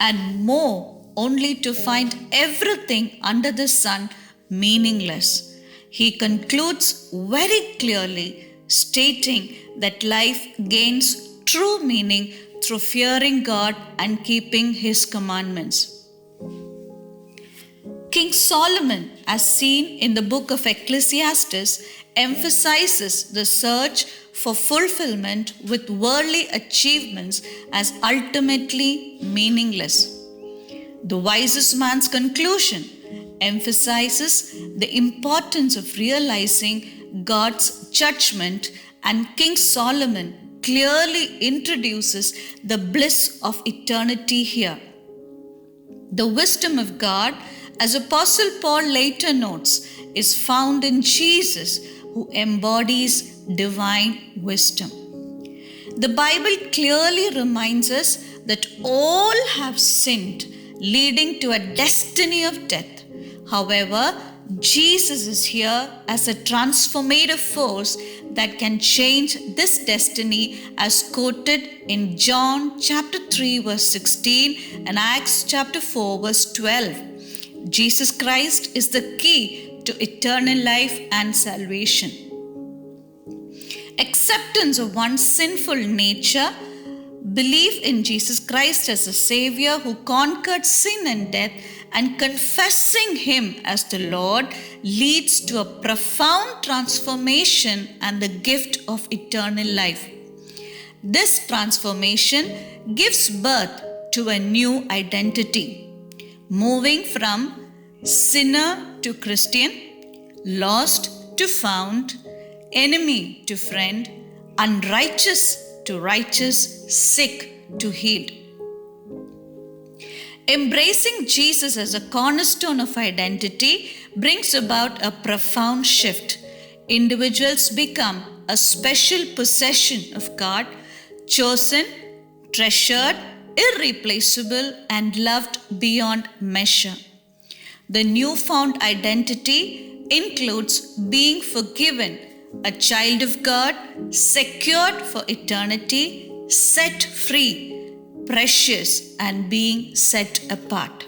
and more, only to find everything under the sun meaningless. He concludes very clearly, stating that life gains true meaning through fearing God and keeping His commandments. King Solomon, as seen in the book of Ecclesiastes, emphasizes the search for fulfillment with worldly achievements as ultimately meaningless. The wisest man's conclusion emphasizes the importance of realizing God's judgment, and King Solomon clearly introduces the bliss of eternity here. The wisdom of God, as Apostle Paul later notes, is found in Jesus, who embodies divine wisdom. The Bible clearly reminds us that all have sinned, leading to a destiny of death. However, Jesus is here as a transformative force that can change this destiny, as quoted in John chapter 3 verse 16 and Acts chapter 4 verse 12. Jesus Christ is the key to eternal life and salvation. Acceptance of one's sinful nature, belief in Jesus Christ as a Savior who conquered sin and death, and confessing Him as the Lord leads to a profound transformation and the gift of eternal life. This transformation gives birth to a new identity, moving from sinner to Christian, lost to found, enemy to friend, unrighteous to righteous, sick to healed. Embracing Jesus as a cornerstone of identity brings about a profound shift. Individuals become a special possession of God, chosen, treasured, irreplaceable, and loved beyond measure. The newfound identity includes being forgiven, a child of God, secured for eternity, set free, precious, and being set apart.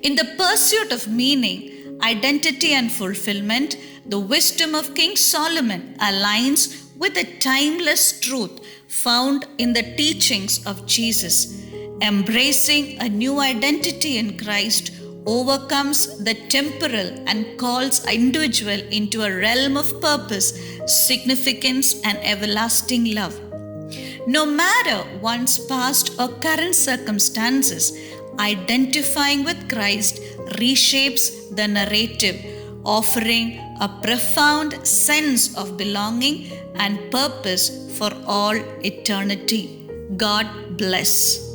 In the pursuit of meaning, identity, and fulfillment, the wisdom of King Solomon aligns with the timeless truth found in the teachings of Jesus. Embracing a new identity in Christ overcomes the temporal and calls an individual into a realm of purpose, significance, and everlasting love. No matter one's past or current circumstances, identifying with Christ reshapes the narrative, offering a profound sense of belonging and purpose for all eternity. God bless.